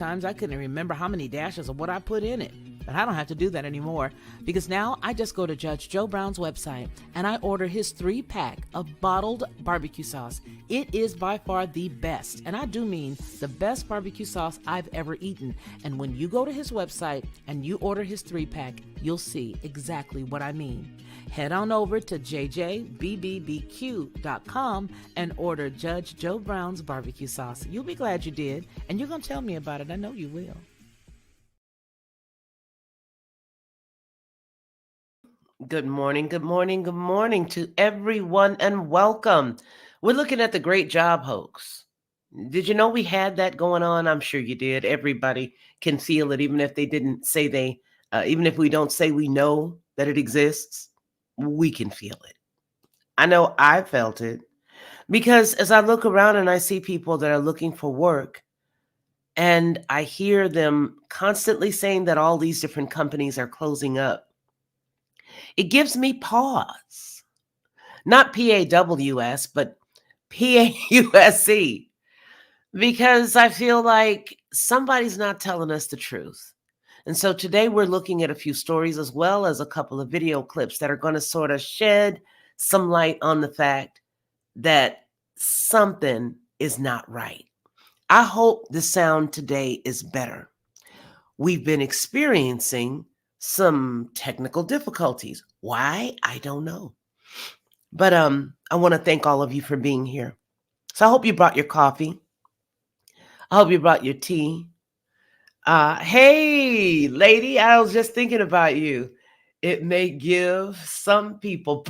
Times I couldn't remember how many dashes of what I put in it. But I don't have to do that anymore because now I just go to Judge Joe Brown's website and I order his 3-pack of bottled barbecue sauce. It is by far the best, and I do mean the best barbecue sauce I've ever eaten. And when you go to his website and you order his 3-pack, you'll see exactly what I mean. Head on over to jjbbbbq.com and order Judge Joe Brown's barbecue sauce. You'll be glad you did, and you're going to tell me about it. I know you will. Good morning, good morning, good morning to everyone, and welcome. We're looking at the Great Job Hoax. Did you know we had that going on? I'm sure you did. Everybody can feel it, even if they didn't say even if we don't say we know that it exists, we can feel it. I know I felt it because as I look around and I see people that are looking for work, and I hear them constantly saying that all these different companies are closing up, it gives me pause. Not PAWS, but PAUSE, because I feel like somebody's not telling us the truth. And so today we're looking at a few stories as well as a couple of video clips that are going to sort of shed some light on the fact that something is not right. I hope the sound today is better. We've been experiencing some technical difficulties. Why? I don't know. But I want to thank all of you for being here. So I hope you brought your coffee. I hope you brought your tea. Hey, lady, I was just thinking about you. It may give some people.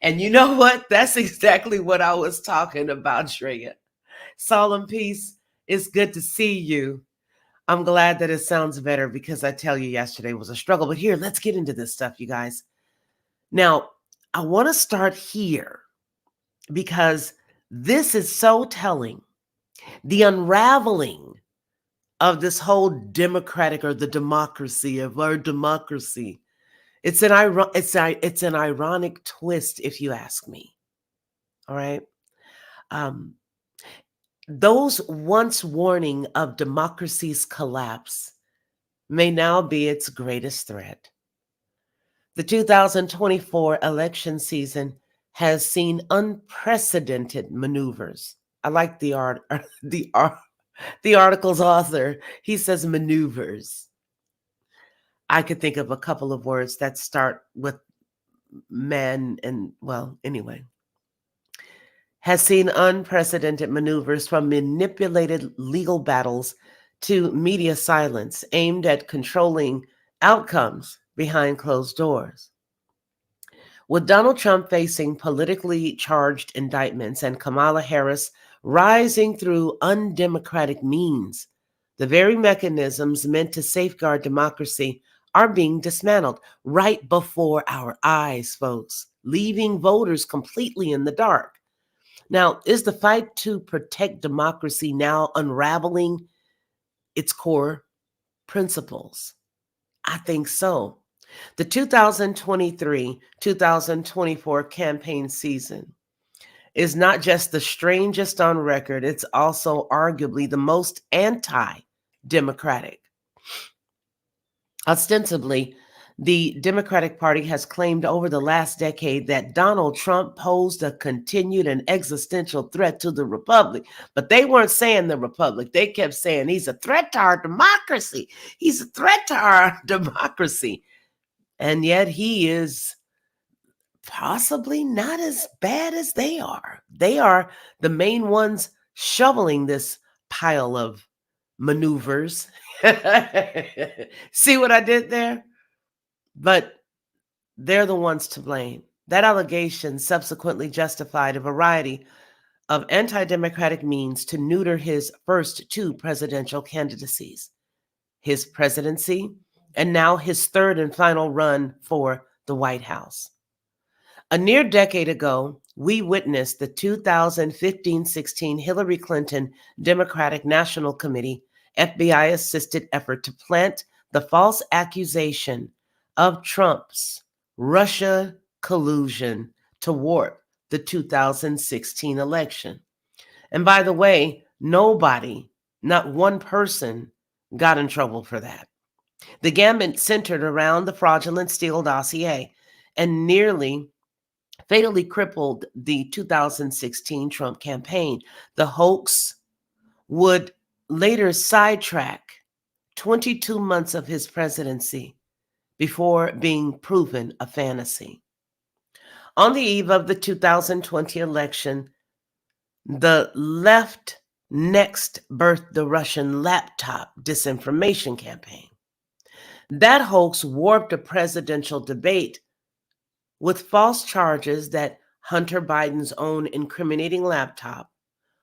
And you know what? That's exactly what I was talking about, Shreya. Solemn peace. It's good to see you. I'm glad that it sounds better because I tell you, yesterday was a struggle. But here, let's get into this stuff, you guys. Now, I want to start here because this is so telling. The unraveling of this whole democratic or the democracy of our democracy. It's an ironic twist, if you ask me. All right. Um, those once warning of democracy's collapse may now be its greatest threat. The 2024 election season has seen unprecedented maneuvers. I like the article's author. He says maneuvers. I could think of a couple of words that start with man and, well, anyway. Has seen unprecedented maneuvers from manipulated legal battles to media silence aimed at controlling outcomes behind closed doors. With Donald Trump facing politically charged indictments and Kamala Harris rising through undemocratic means, the very mechanisms meant to safeguard democracy are being dismantled right before our eyes, folks, leaving voters completely in the dark. Now, is the fight to protect democracy now unraveling its core principles? I think so. The 2023-2024 campaign season is not just the strangest on record, it's also arguably the most anti-democratic. Ostensibly, the Democratic Party has claimed over the last decade that Donald Trump posed a continued and existential threat to the Republic. But they weren't saying the Republic. They kept saying he's a threat to our democracy. He's a threat to our democracy. And yet he is possibly not as bad as they are. They are the main ones shoveling this pile of maneuvers. See what I did there? But they're the ones to blame. That allegation subsequently justified a variety of anti-democratic means to neuter his first two presidential candidacies, his presidency, and now his third and final run for the White House. A near decade ago, we witnessed the 2015-16 Hillary Clinton Democratic National Committee FBI-assisted effort to plant the false accusation of Trump's Russia collusion to warp the 2016 election. And by the way, nobody Not one person got in trouble for that. The gambit centered around the fraudulent Steele dossier and nearly fatally crippled the 2016 Trump campaign. The hoax would later sidetrack 22 months of his presidency before being proven a fantasy. On the eve of the 2020 election, the left next birthed the Russian laptop disinformation campaign. That hoax warped a presidential debate with false charges that Hunter Biden's own incriminating laptop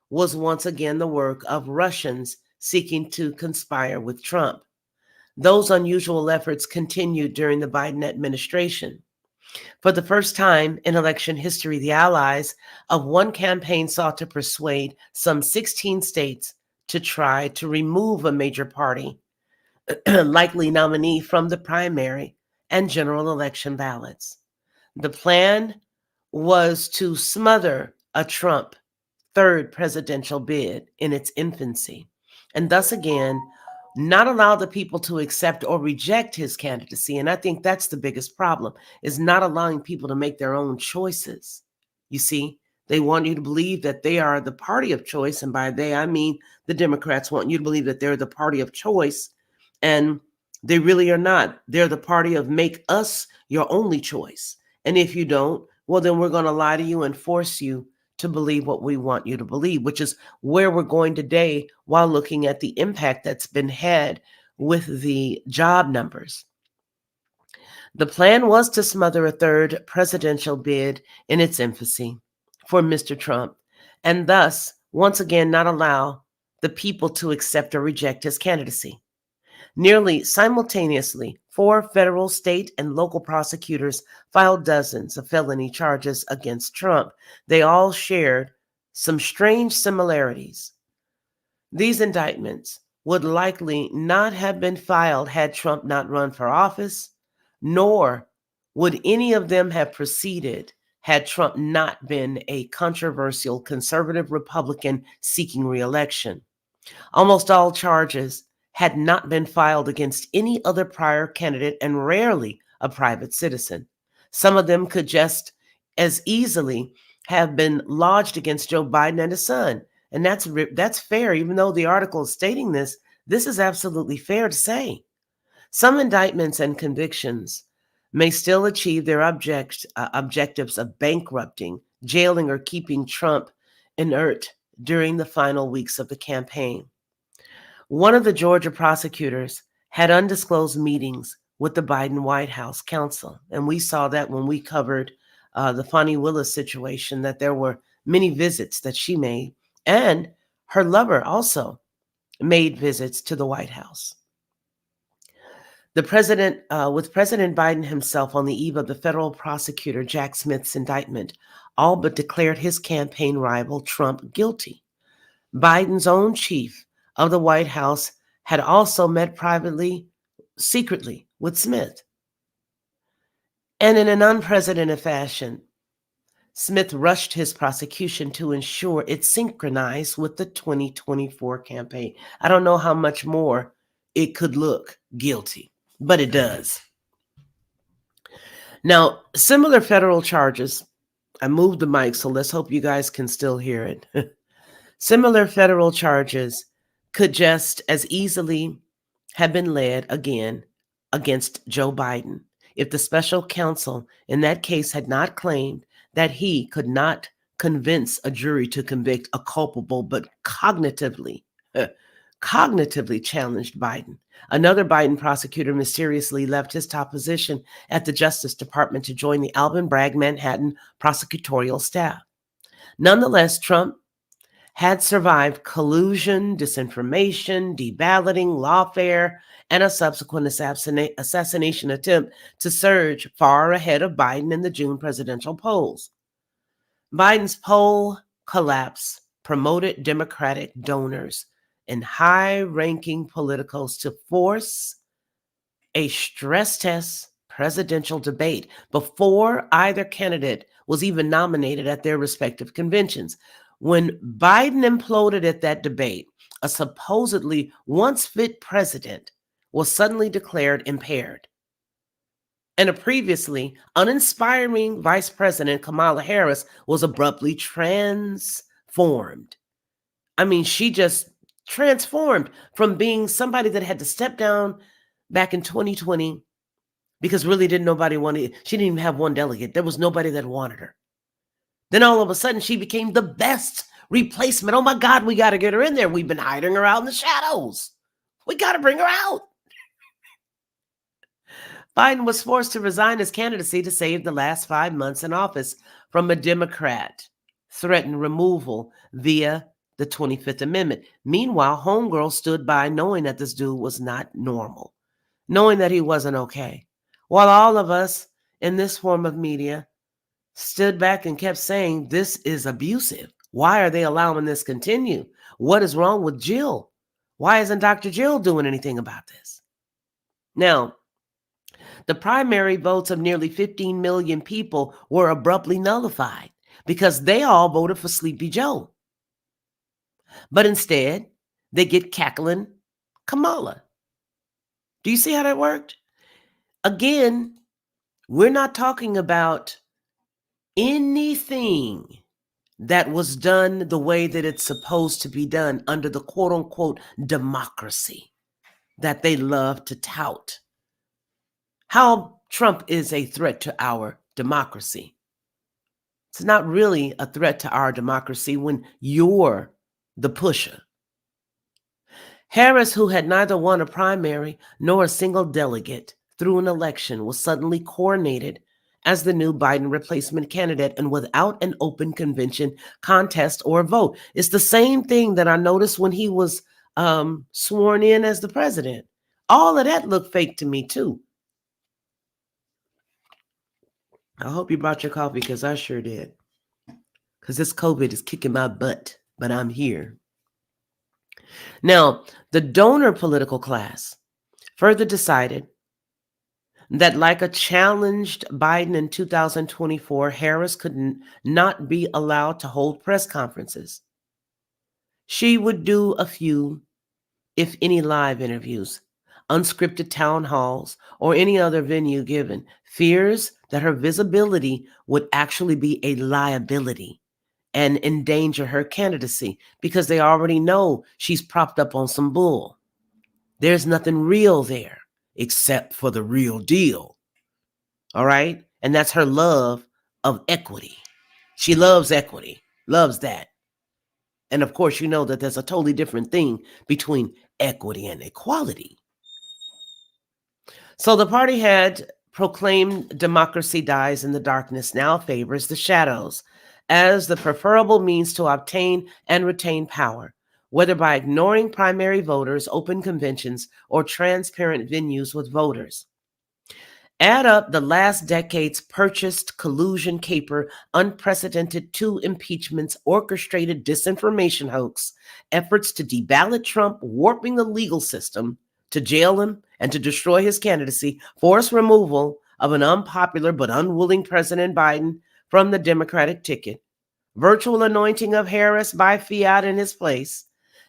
was once again the work of Russians seeking to conspire with Trump. Those unusual efforts continued during the Biden administration. For the first time in election history, the allies of one campaign sought to persuade some 16 states to try to remove a major party, likely nominee, from the primary and general election ballots. The plan was to smother a Trump third presidential bid in its infancy, and thus again, not allow the people to accept or reject his candidacy. And I think that's the biggest problem, is not allowing people to make their own choices. You see, they want you to believe that they are the party of choice. And by they, I mean the Democrats want you to believe that they're the party of choice. And they really are not. They're the party of make us your only choice. And if you don't, well, then we're going to lie to you and force you to believe what we want you to believe, which is where we're going today while looking at the impact that's been had with the job numbers. The plan was to smother a third presidential bid in its infancy for Mr. Trump, and thus, once again, not allow the people to accept or reject his candidacy. Nearly simultaneously, 4 federal, state, and local prosecutors filed dozens of felony charges against Trump. They all shared some strange similarities. These indictments would likely not have been filed had Trump not run for office, nor would any of them have proceeded had Trump not been a controversial conservative Republican seeking re-election. Almost all charges had not been filed against any other prior candidate and rarely a private citizen. Some of them could just as easily have been lodged against Joe Biden and his son. And that's fair, even though the article is stating this is absolutely fair to say. Some indictments and convictions may still achieve their objectives of bankrupting, jailing, or keeping Trump inert during the final weeks of the campaign. One of the Georgia prosecutors had undisclosed meetings with the Biden White House counsel. And we saw that when we covered the Fani Willis situation, that there were many visits that she made. And her lover also made visits to the White House. The president, with President Biden himself on the eve of the federal prosecutor Jack Smith's indictment, all but declared his campaign rival Trump guilty. Biden's own chief of the White House had also met privately, secretly, with Smith. And in an unprecedented fashion, Smith rushed his prosecution to ensure it synchronized with the 2024 campaign. I don't know how much more it could look guilty, but it does. Now, similar federal charges, I moved the mic, so let's hope you guys can still hear it. Similar federal charges could just as easily have been led again against Joe Biden if the special counsel in that case had not claimed that he could not convince a jury to convict a culpable but cognitively challenged Biden. Another Biden prosecutor mysteriously left his top position at the Justice Department to join the Alvin Bragg Manhattan prosecutorial staff. Nonetheless, Trump had survived collusion, disinformation, deballoting, lawfare, and a subsequent assassination attempt to surge far ahead of Biden in the June presidential polls. Biden's poll collapse promoted Democratic donors and high-ranking politicals to force a stress test presidential debate before either candidate was even nominated at their respective conventions. When Biden imploded at that debate, a supposedly once fit president was suddenly declared impaired. And a previously uninspiring Vice President, Kamala Harris, was abruptly transformed. I mean, she just transformed from being somebody that had to step down back in 2020 because really didn't nobody want to, she didn't even have one delegate. There was nobody that wanted her. Then all of a sudden she became the best replacement. Oh my God, we got to get her in there. We've been hiding her out in the shadows. We got to bring her out. Biden was forced to resign his candidacy to save the last 5 months in office from a Democrat threatened removal via the 25th Amendment. Meanwhile, Homegirl stood by knowing that this dude was not normal, knowing that he wasn't okay. While all of us in this form of media stood back and kept saying, this is abusive. Why are they allowing this continue? What is wrong with Jill? Why isn't Dr. Jill doing anything about this? Now, the primary votes of nearly 15 million people were abruptly nullified because they all voted for Sleepy Joe. But instead, they get cackling Kamala. Do you see how that worked? Again, we're not talking about anything that was done the way that it's supposed to be done under the quote unquote democracy that they love to tout. How Trump is a threat to our democracy. It's not really a threat to our democracy when you're the pusher. Harris, who had neither won a primary nor a single delegate through an election, was suddenly coronated as the new Biden replacement candidate and without an open convention, contest, or vote. It's the same thing that I noticed when he was sworn in as the president. All of that looked fake to me, too. I hope you brought your coffee because I sure did. Because this COVID is kicking my butt, but I'm here. Now, the donor political class further decided that, like a challenged Biden in 2024, Harris could not be allowed to hold press conferences. She would do a few, if any, live interviews, unscripted town halls, or any other venue given. Fears that her visibility would actually be a liability and endanger her candidacy because they already know she's propped up on some bull. There's nothing real there except for the real deal. All right? And that's her love of equity. She loves equity, loves that. And of course, you know that there's a totally different thing between equity and equality. So the party had proclaimed democracy dies in the darkness, now favors the shadows as the preferable means to obtain and retain power, whether by ignoring primary voters, open conventions, or transparent venues with voters. Add up the last decade's purchased collusion caper, unprecedented 2 impeachments, orchestrated disinformation hoax, efforts to deballot Trump, warping the legal system to jail him and to destroy his candidacy, forced removal of an unpopular but unwilling President Biden from the Democratic ticket, virtual anointing of Harris by fiat in his place,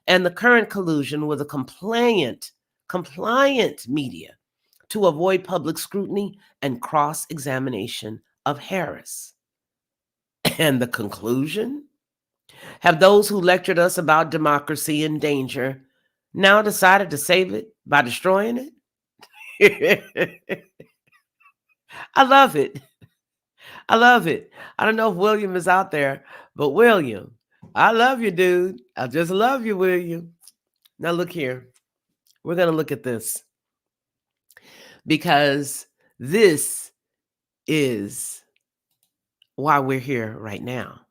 and the current collusion with a compliant media to avoid public scrutiny and cross-examination of Harris. And the conclusion? Have those who lectured us about democracy in danger now decided to save it by destroying it? I love it. I love it. I don't know if William is out there, but William, I love you, dude. I just love you, William. Now look here. We're going to look at this because this is why we're here right now.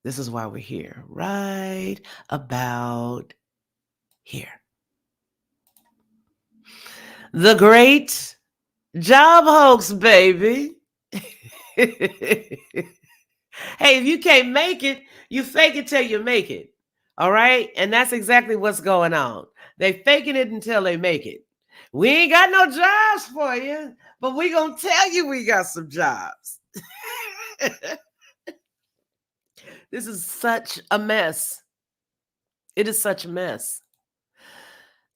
This is why we're here right about here. The Great Job Hoax, baby. Hey, if you can't make it, you fake it till you make it. All right? And that's exactly what's going on. They faking it until they make it. We ain't got no jobs for you, but we gonna tell you we got some jobs. This is such a mess. It is such a mess.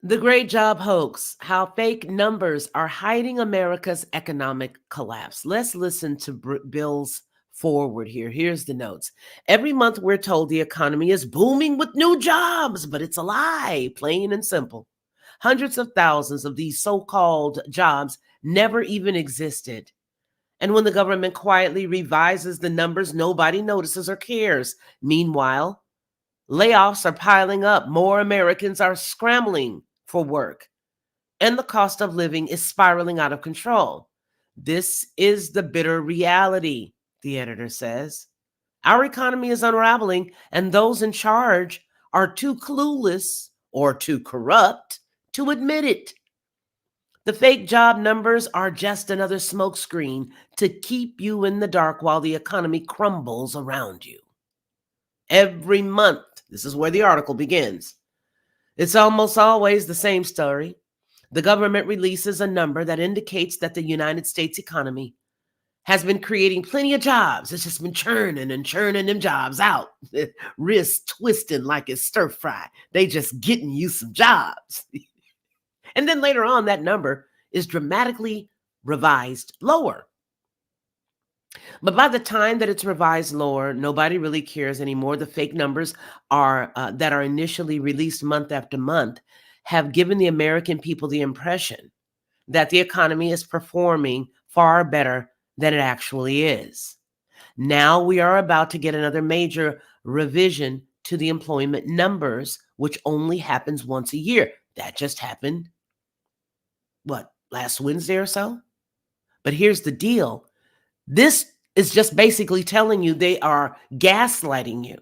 The Great Job Hoax, how fake numbers are hiding America's economic collapse. Let's listen to Bill's forward here. Here's the notes. Every month we're told the economy is booming with new jobs, but it's a lie, plain and simple. Hundreds of thousands of these so-called jobs never even existed. And when the government quietly revises the numbers, nobody notices or cares. Meanwhile, layoffs are piling up. More Americans are scrambling for work, and the cost of living is spiraling out of control. This is the bitter reality, the editor says. Our economy is unraveling, and those in charge are too clueless or too corrupt to admit it. The fake job numbers are just another smokescreen to keep you in the dark while the economy crumbles around you. Every month, this is where the article begins. It's almost always the same story. The government releases a number that indicates that the United States economy has been creating plenty of jobs. It's just been churning and churning them jobs out. Wrists twisting like it's stir fry. They just getting you some jobs. And then later on, that number is dramatically revised lower. But by the time that it's revised lower, nobody really cares anymore. The fake numbers that are initially released month after month have given the American people the impression that the economy is performing far better than it actually is. Now we are about to get another major revision to the employment numbers, which only happens once a year. That just happened, last Wednesday or so? But here's the deal. This is just basically telling you they are gaslighting you.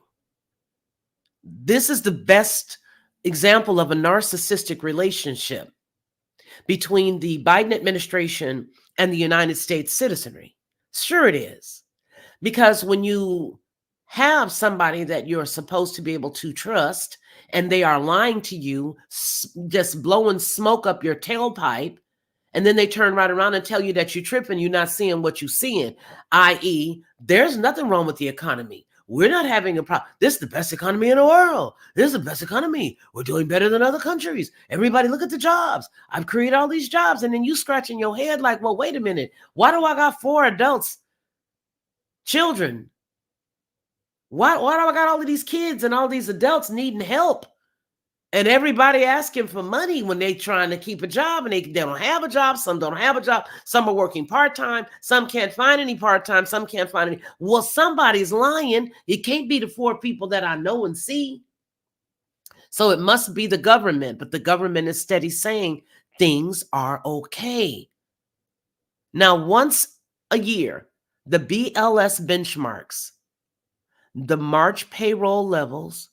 This is the best example of a narcissistic relationship between the Biden administration and the United States citizenry. Sure it is. Because when you have somebody that you're supposed to be able to trust and they are lying to you, just blowing smoke up your tailpipe, and then they turn right around and tell you that you're tripping, you're not seeing what you're seeing, i.e., there's nothing wrong with the economy. We're not having a problem. This is the best economy in the world. This is the best economy. We're doing better than other countries. Everybody look at the jobs. I've created all these jobs. And then you scratching your head like, well, wait a minute. Why do I got 4 adults, children? Why do I got all of these kids and all these adults needing help? And everybody asking for money when they trying to keep a job, and they don't have a job. Some don't have a job. Some are working part-time. Some can't find any part-time. Some can't find any. Well, somebody's lying. It can't be the 4 people that I know and see. So it must be the government, but the government is steady saying things are okay. Now, once a year, the BLS benchmarks the March payroll levels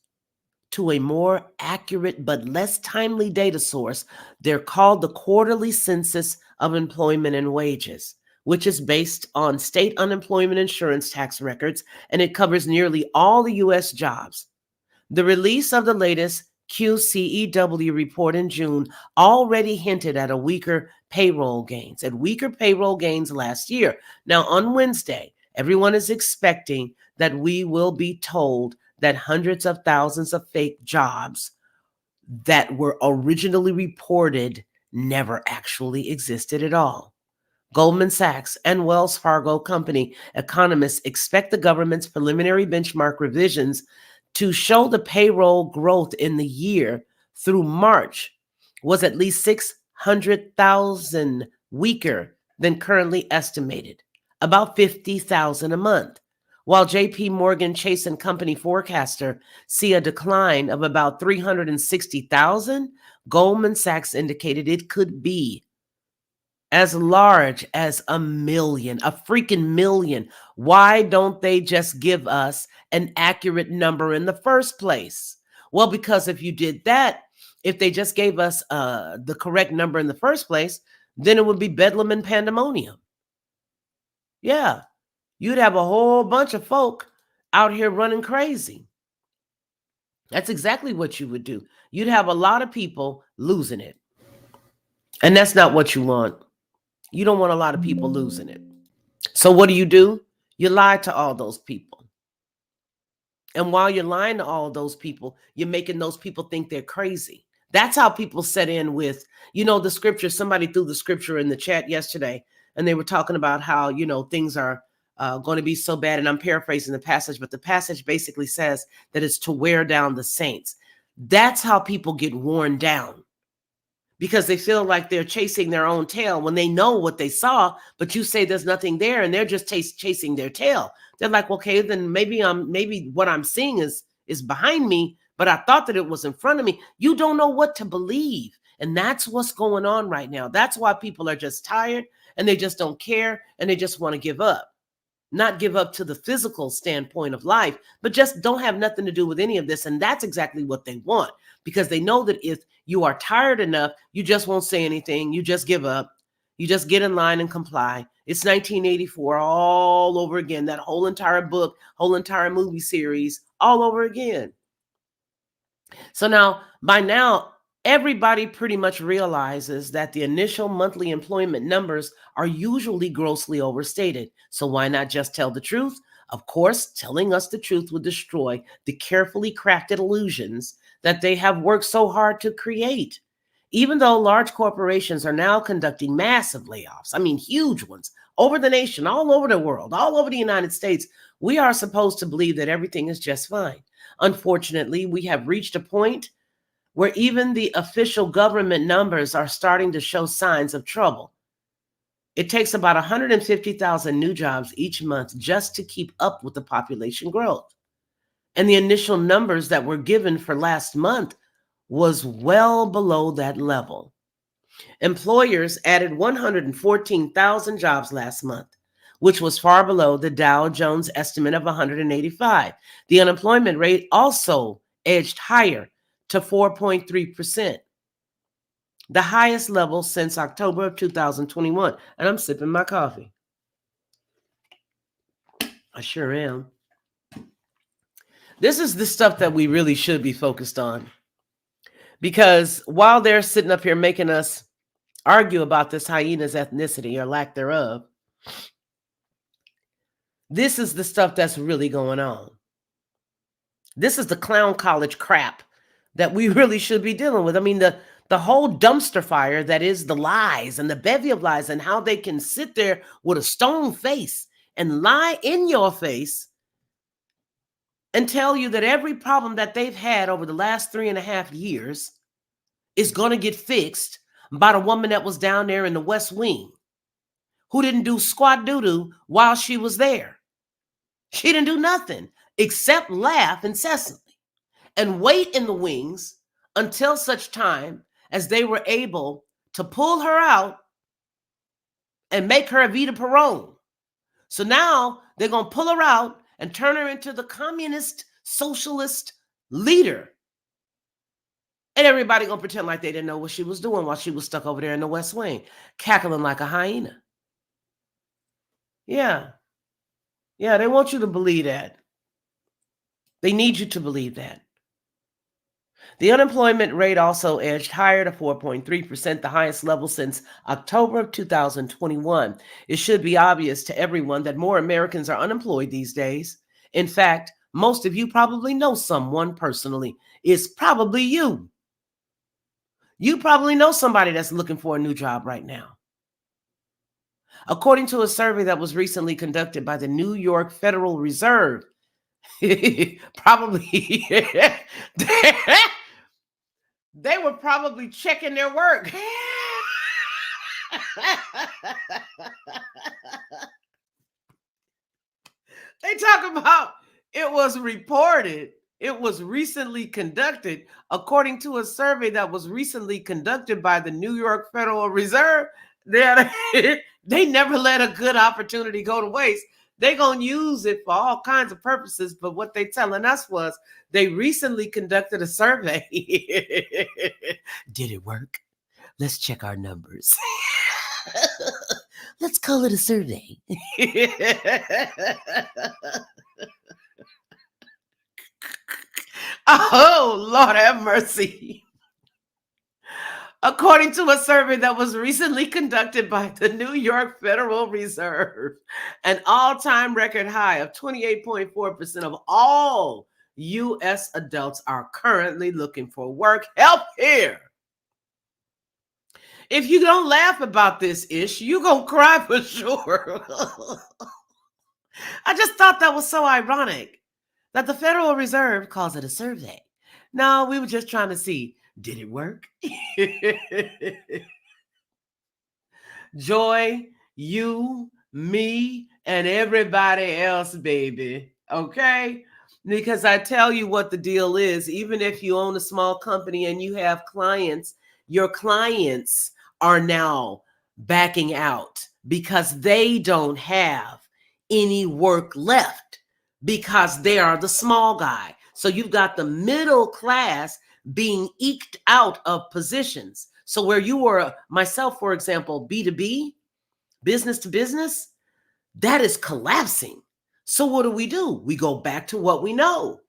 to a more accurate but less timely data source. They're called the Quarterly Census of Employment and Wages, which is based on state unemployment insurance tax records, and it covers nearly all the U.S. jobs. The release of the latest QCEW report in June already hinted at weaker payroll gains last year. Now, on Wednesday, everyone is expecting that we will be told that hundreds of thousands of fake jobs that were originally reported never actually existed at all. Goldman Sachs and Wells Fargo Company economists expect the government's preliminary benchmark revisions to show the payroll growth in the year through March was at least 600,000 weaker than currently estimated, about 50,000 a month. While JP Morgan Chase and Company forecaster see a decline of about 360,000, Goldman Sachs indicated it could be as large as a freaking million. Why don't they just give us an accurate number in the first place? Well, because if you did that, if they just gave us the correct number in the first place, then it would be bedlam and pandemonium. Yeah, you'd have a whole bunch of folk out here running crazy. That's exactly what you would do. You'd have a lot of people losing it. And that's not what you want. You don't want a lot of people losing it. So what do? You lie to all those people. And while you're lying to all those people, you're making those people think they're crazy. That's how people set in with, the scripture. Somebody threw the scripture in the chat yesterday, and they were talking about how, things are going to be so bad. And I'm paraphrasing the passage, but the passage basically says that it's to wear down the saints. That's how people get worn down, because they feel like they're chasing their own tail when they know what they saw, but you say there's nothing there and they're just chasing their tail. They're like, okay, then maybe what I'm seeing is behind me, but I thought that it was in front of me. You don't know what to believe. And that's what's going on right now. That's why people are just tired and they just don't care and they just want to give up. Not give up to the physical standpoint of life, but just don't have nothing to do with any of this. And that's exactly what they want, because they know that if you are tired enough, you just won't say anything. You just give up. You just get in line and comply. It's 1984 all over again. That whole entire book, whole entire movie series, all over again. So by now, everybody pretty much realizes that the initial monthly employment numbers are usually grossly overstated. So why not just tell the truth? Of course, telling us the truth would destroy the carefully crafted illusions that they have worked so hard to create. Even though large corporations are now conducting massive layoffs, I mean huge ones, over the nation, all over the world, all over the United States, we are supposed to believe that everything is just fine. Unfortunately, we have reached a point where even the official government numbers are starting to show signs of trouble. It takes about 150,000 new jobs each month just to keep up with the population growth. And the initial numbers that were given for last month was well below that level. Employers added 114,000 jobs last month, which was far below the Dow Jones estimate of 185. The unemployment rate also edged higher to 4.3%, the highest level since October of 2021. And I'm sipping my coffee. I sure am. This is the stuff that we really should be focused on, because while they're sitting up here making us argue about this hyena's ethnicity or lack thereof, this is the stuff that's really going on. This is the clown college crap that we really should be dealing with. I mean, the whole dumpster fire that is the lies and the bevy of lies, and how they can sit there with a stone face and lie in your face and tell you that every problem that they've had over the last 3.5 years is going to get fixed by the woman that was down there in the West Wing, who didn't do squat doo-doo while she was there. She didn't do nothing except laugh incessantly and wait in the wings until such time as they were able to pull her out and make her a Vita Perón. So now they're going to pull her out and turn her into the communist socialist leader. And everybody going to pretend like they didn't know what she was doing while she was stuck over there in the West Wing, cackling like a hyena. Yeah, they want you to believe that. They need you to believe that. The unemployment rate also edged higher to 4.3%, the highest level since October of 2021. It should be obvious to everyone that more Americans are unemployed these days. In fact, most of you probably know someone personally. It's probably you. You probably know somebody that's looking for a new job right now. According to a survey that was recently conducted by the New York Federal Reserve, probably they were probably checking their work. They talk about it was reported, it was recently conducted, according to a survey that was recently conducted by the New York Federal Reserve. They never let a good opportunity go to waste. They're going to use it for all kinds of purposes. But what they telling us was they recently conducted a survey. Did it work? Let's check our numbers. Let's call it a survey. Oh, Lord have mercy. According to a survey that was recently conducted by the New York Federal Reserve, an all-time record high of 28.4% of all U.S. adults are currently looking for work. Help here. If you don't laugh about this issue, you're going to cry for sure. I just thought that was so ironic that the Federal Reserve calls it a survey. No, we were just trying to see, did it work? Joy, you, me, and everybody else, baby. Okay? Because I tell you what the deal is, even if you own a small company and you have clients, your clients are now backing out because they don't have any work left because they are the small guy. So you've got the middle class being eked out of positions. So where you were, myself, for example, B2B, business to business, that is collapsing. So what do? We go back to what we know.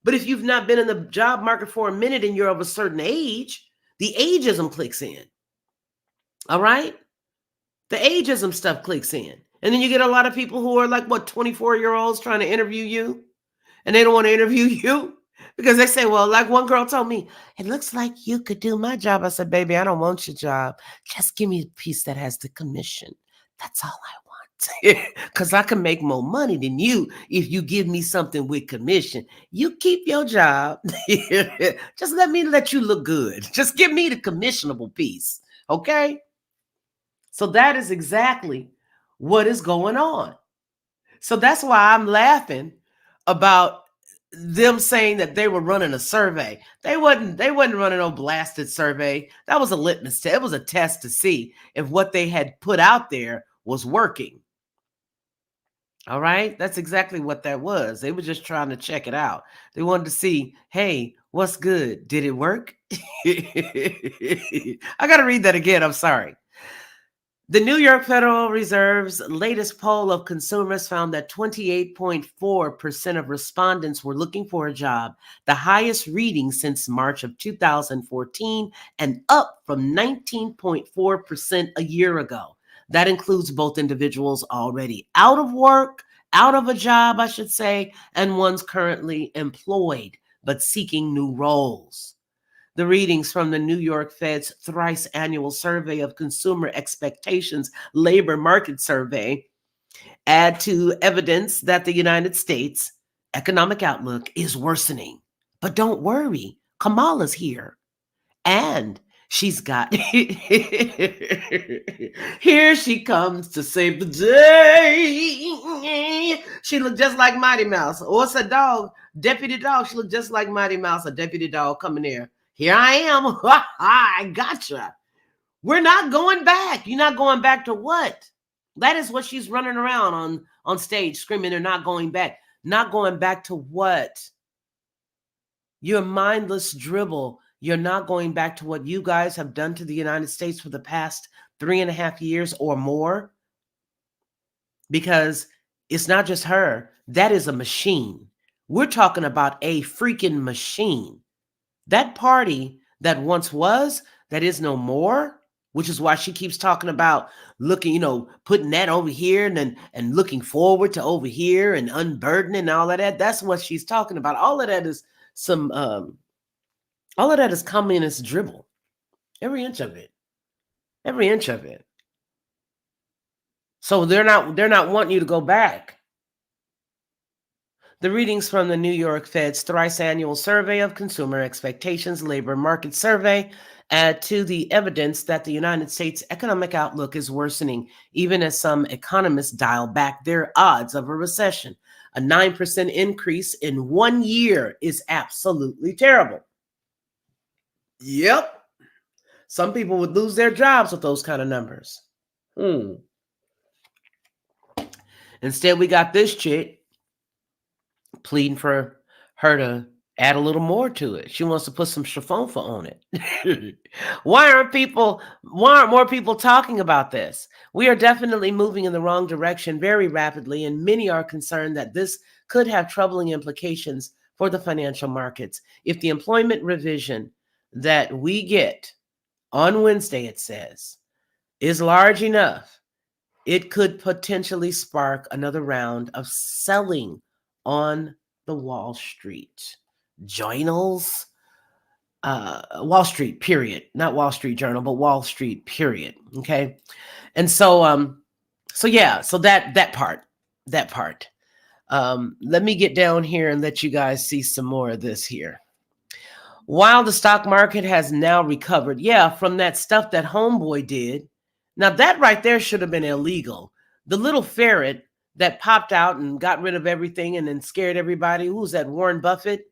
But if you've not been in the job market for a minute and you're of a certain age, the ageism clicks in. All right? The ageism stuff clicks in. And then you get a lot of people who are like, 24-year-olds trying to interview you. And they don't want to interview you because they say, well, like one girl told me, it looks like you could do my job. I said, baby, I don't want your job. Just give me a piece that has the commission. That's all I want. Because I can make more money than you if you give me something with commission. You keep your job. Just let you look good. Just give me the commissionable piece. Okay? So that is exactly what is going on. So that's why I'm laughing about them saying that they were running a survey. They wasn't running no blasted survey. That was a litmus test. It was a test to see if what they had put out there was working. All right? That's exactly what that was. They were just trying to check it out. They wanted to see, hey, what's good? Did it work? I got to read that again. I'm sorry. The New York Federal Reserve's latest poll of consumers found that 28.4% of respondents were looking for a job, the highest reading since March of 2014 and up from 19.4% a year ago. That includes both individuals already out of a job, I should say, and ones currently employed but seeking new roles. The readings from the New York Fed's thrice annual survey of consumer expectations labor market survey add to evidence that the United States economic outlook is worsening. But don't worry, Kamala's here. And she's got, here she comes to save the day. She looked just like Mighty Mouse. What's a dog? Deputy Dog. She looked just like Mighty Mouse, a deputy dog coming there. Here I am. I gotcha. We're not going back. You're not going back to what? That is what she's running around on stage screaming they're not going back. Not going back to what? Your mindless dribble. You're not going back to what you guys have done to the United States for the past 3.5 years or more. Because it's not just her. That is a machine. We're talking about a freaking machine. That party that once was, that is no more, which is why she keeps talking about looking, putting that over here and looking forward to over here and unburdening all of that. That's what she's talking about. All of that is all of that is communist dribble. Every inch of it. Every inch of it. So they're not wanting you to go back. The readings from the New York Fed's thrice annual survey of consumer expectations labor market survey add to the evidence that the United States economic outlook is worsening, even as some economists dial back their odds of a recession. A 9% increase in 1 year is absolutely terrible. Yep. Some people would lose their jobs with those kind of numbers. Instead, we got this chick pleading for her to add a little more to it. She wants to put some chiffon on it. Why aren't more people talking about this? We are definitely moving in the wrong direction very rapidly, and many are concerned that this could have troubling implications for the financial markets. If the employment revision that we get on Wednesday, it says, is large enough, it could potentially spark another round of selling on the Wall Street Journals, Wall Street, period. Not Wall Street Journal, but Wall Street, period. Okay. And so, so that part. Let me get down here and let you guys see some more of this here. While the stock market has now recovered, from that stuff that Homeboy did. Now that right there should have been illegal. The little ferret that popped out and got rid of everything and then scared everybody. Who was that? Warren Buffett.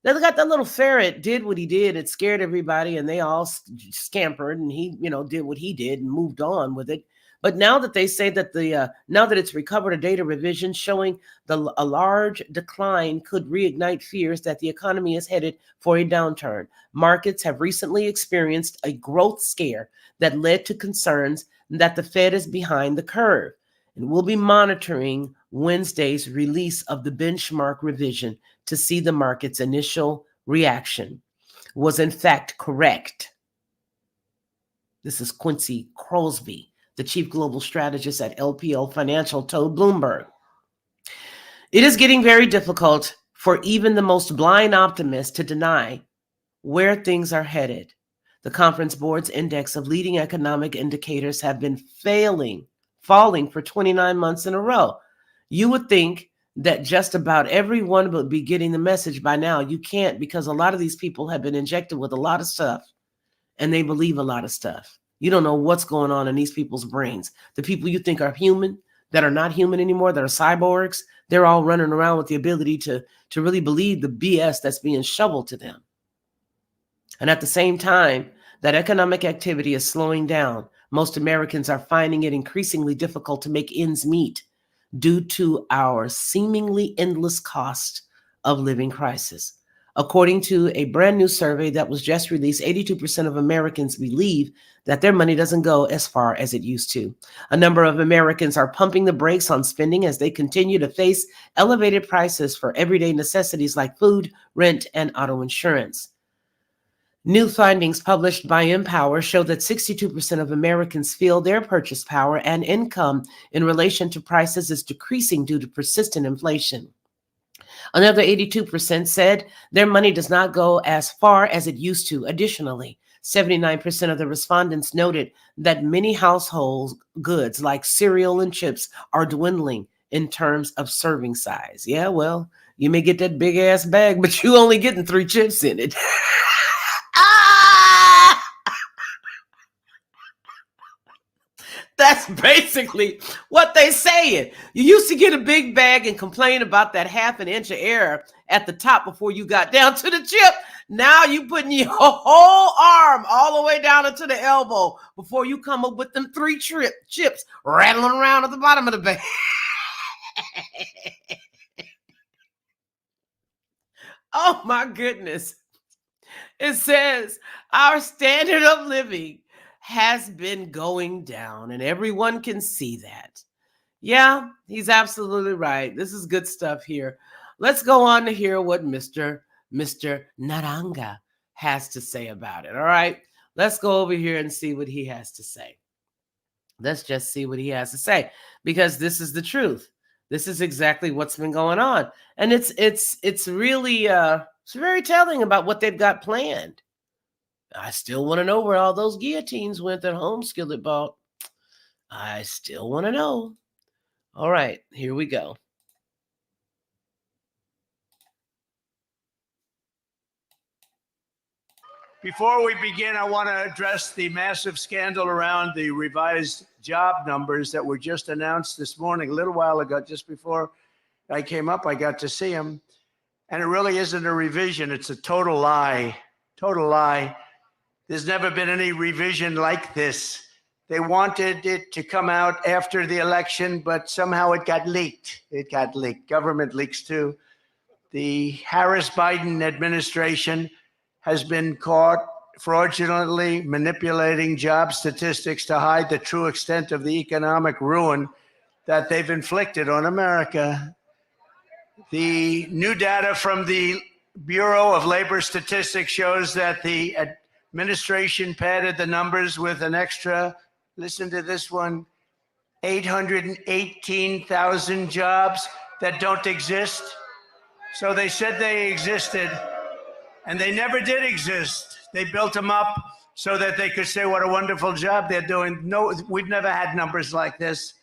They got that little ferret did what he did. It scared everybody and they all scampered and he, did what he did and moved on with it. But now that they say that now that it's recovered a data revision showing a large decline could reignite fears that the economy is headed for a downturn. Markets have recently experienced a growth scare that led to concerns that the Fed is behind the curve. And we'll be monitoring Wednesday's release of the benchmark revision to see the market's initial reaction was in fact correct. This is Quincy Crosby, the chief global strategist at LPL Financial, told Bloomberg. It is getting very difficult for even the most blind optimist to deny where things are headed. The Conference Board's index of leading economic indicators have been falling for 29 months in a row. You would think that just about everyone would be getting the message by now. You can't, because a lot of these people have been injected with a lot of stuff and they believe a lot of stuff. You don't know what's going on in these people's brains. The people you think are human, that are not human anymore, that are cyborgs, they're all running around with the ability to really believe the BS that's being shoveled to them. And at the same time, that economic activity is slowing down. Most Americans are finding it increasingly difficult to make ends meet due to our seemingly endless cost of living crisis. According to a brand new survey that was just released, 82% of Americans believe that their money doesn't go as far as it used to. A number of Americans are pumping the brakes on spending as they continue to face elevated prices for everyday necessities like food, rent, and auto insurance. New findings published by Empower show that 62% of Americans feel their purchase power and income in relation to prices is decreasing due to persistent inflation. Another 82% said their money does not go as far as it used to. Additionally, 79% of the respondents noted that many household goods like cereal and chips are dwindling in terms of serving size. Yeah, well, you may get that big ass bag, but you only getting 3 chips in it. That's basically what they saying. You used to get a big bag and complain about that half an inch of air at the top before you got down to the chip. Now you putting your whole arm all the way down into the elbow before you come up with them 3 chips rattling around at the bottom of the bag. Oh my goodness. It says our standard of living has been going down, and everyone can see that. Yeah, he's absolutely right. This is good stuff here. Let's go on to hear what Mr. Naranga has to say about it. All right, let's go over here and see what he has to say. Let's just see what he has to say, because this is the truth. This is exactly what's been going on, and it's really it's very telling about what they've got planned. I still want to know where all those guillotines went that Home Skillet bought. I still want to know. All right, here we go. Before we begin, I want to address the massive scandal around the revised job numbers that were just announced this morning, a little while ago, just before I came up. I got to see them. And it really isn't a revision. It's a total lie. Total lie. There's never been any revision like this. They wanted it to come out after the election, but somehow it got leaked. It got leaked. Government leaks too. The Harris-Biden administration has been caught fraudulently manipulating job statistics to hide the true extent of the economic ruin that they've inflicted on America. The new data from the Bureau of Labor Statistics shows that the administration padded the numbers with an extra, listen to this one, 818,000 jobs that don't exist. So they said they existed, and they never did exist. They built them up so that they could say what a wonderful job they're doing. No, we've never had numbers like this.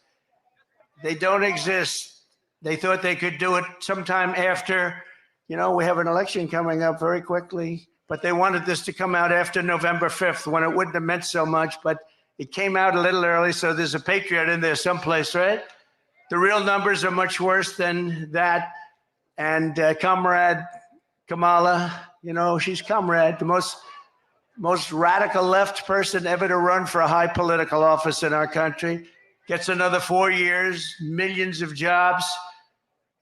They don't exist. They thought they could do it sometime after, we have an election coming up very quickly, but they wanted this to come out after November 5th when it wouldn't have meant so much, but it came out a little early, so there's a patriot in there someplace, right? The real numbers are much worse than that. And Comrade Kamala, she's Comrade, the most radical left person ever to run for a high political office in our country, gets another 4 years, millions of jobs,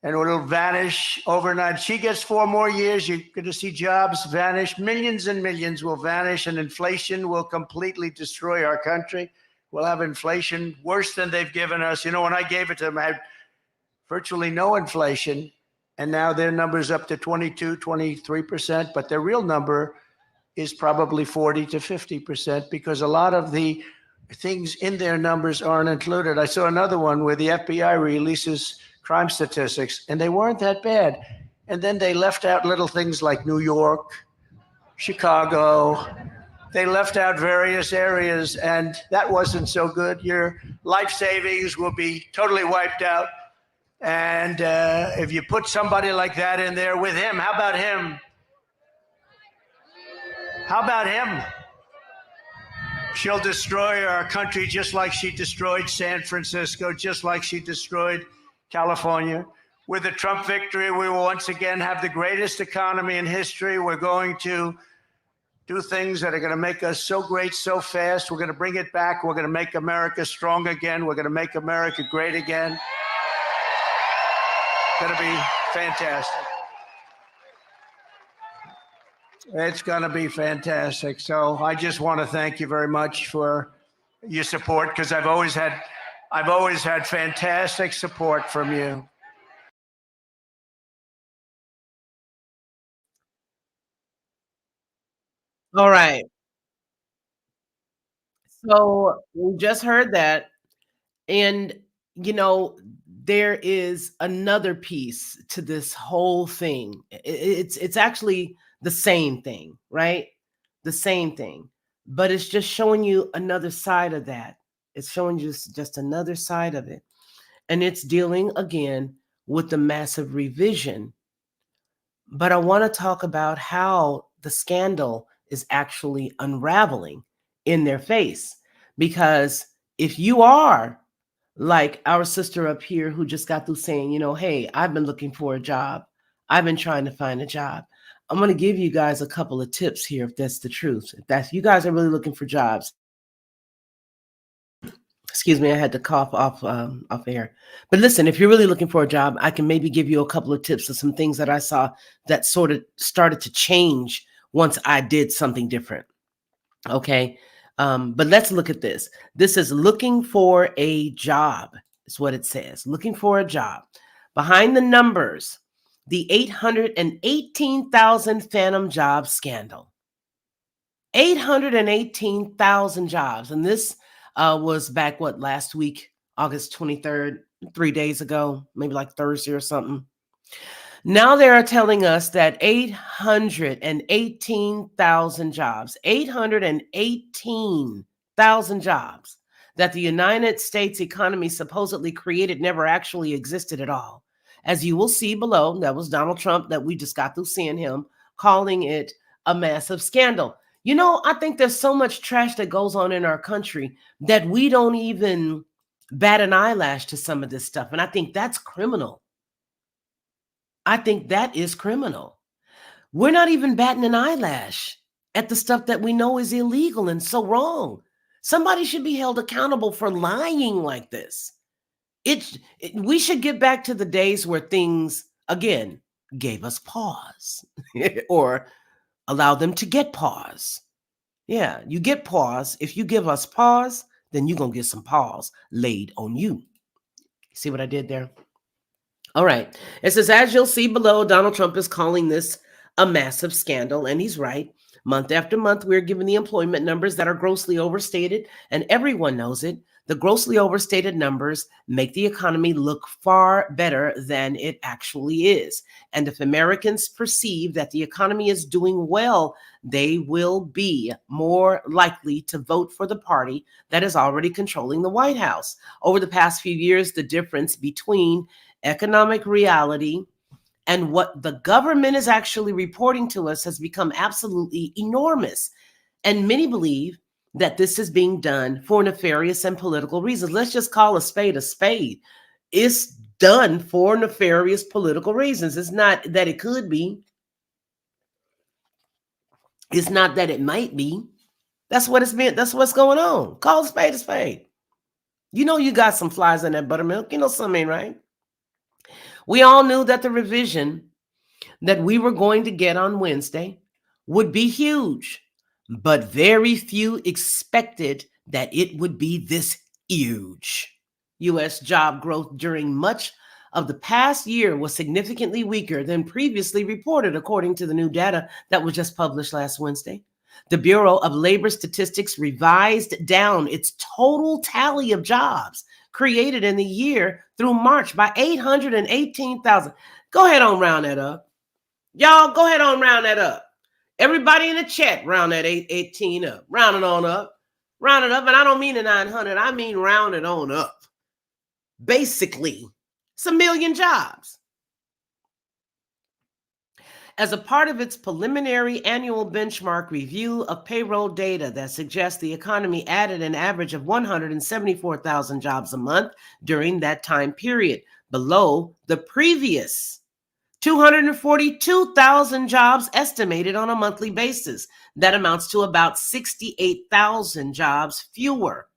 and it'll vanish overnight. She gets 4 more years, you're going to see jobs vanish. Millions and millions will vanish, and inflation will completely destroy our country. We'll have inflation worse than they've given us. When I gave it to them, I had virtually no inflation, and now their number's up to 22, 23%, but their real number is probably 40 to 50% because a lot of the things in their numbers aren't included. I saw another one where the FBI releases crime statistics, and they weren't that bad. And then they left out little things like New York, Chicago. They left out various areas, and that wasn't so good. Your life savings will be totally wiped out. And if you put somebody like that in there with him, how about him? How about him? She'll destroy our country just like she destroyed San Francisco, just like she destroyed California. With the Trump victory, we will once again have the greatest economy in history. We're going to do things that are going to make us so great so fast. We're going to bring it back. We're going to make America strong again. We're going to make America great again. It's going to be fantastic. It's going to be fantastic. So I just want to thank you very much for your support, because I've always had fantastic support from you. All right. So we just heard that. And, there is another piece to this whole thing. It's actually the same thing, right? The same thing. But it's just showing you another side of that. It's showing you just another side of it. And it's dealing again with the massive revision. But I want to talk about how the scandal is actually unraveling in their face. Because if you are like our sister up here who just got through saying, hey, I've been looking for a job. I've been trying to find a job. I'm going to give you guys a couple of tips here if that's the truth. If you guys are really looking for jobs. Excuse me, I had to cough off air. But listen, if you're really looking for a job, I can maybe give you a couple of tips of some things that I saw that sort of started to change once I did something different. Okay. But let's look at this. This is looking for a job, is what it says. Looking for a job. Behind the numbers, the 818,000 phantom job scandal. 818,000 jobs. And this was back, last week, August 23rd, 3 days ago, maybe like Thursday or something. Now they are telling us that 818,000 jobs, 818,000 jobs that the United States economy supposedly created never actually existed at all. As you will see below, that was Donald Trump that we just got through seeing him calling it a massive scandal. I think there's so much trash that goes on in our country that we don't even bat an eyelash to some of this stuff. And I think that's criminal. I think that is criminal. We're not even batting an eyelash at the stuff that we know is illegal and so wrong. Somebody should be held accountable for lying like this. We should get back to the days where things, again, gave us pause or allow them to get pause. Yeah, you get pause. If you give us pause, then you're going to get some pause laid on you. See what I did there? All right. It says, as you'll see below, Donald Trump is calling this a massive scandal, and he's right. Month after month, we're given the employment numbers that are grossly overstated, and everyone knows it. The grossly overstated numbers make the economy look far better than it actually is. And if Americans perceive that the economy is doing well, they will be more likely to vote for the party that is already controlling the White House. Over the past few years, the difference between economic reality and what the government is actually reporting to us has become absolutely enormous. And many believe that this is being done for nefarious and political reasons. Let's just call a spade a spade. It's done for nefarious political reasons. It's not that it could be. It's not that it might be. That's what it's been. That's what's going on. Call a spade a spade. You know you got some flies in that buttermilk. You know something ain't right. We all knew that the revision that we were going to get on Wednesday would be huge, but very few expected that it would be this huge. U.S. job growth during much of the past year was significantly weaker than previously reported, according to the new data that was just published last Wednesday. The Bureau of Labor Statistics revised down its total tally of jobs created in the year through March by 818,000. Go ahead on, round that up. Y'all, go ahead on, round that up. Everybody in the chat, round that 18 up. Round it on up. Round it up, and I don't mean the 900. I mean round it on up. Basically, it's 1 million jobs. As a part of its preliminary annual benchmark review of payroll data that suggests the economy added an average of 174,000 jobs a month during that time period, below the previous 242,000 jobs estimated on a monthly basis. That amounts to about 68,000 jobs fewer.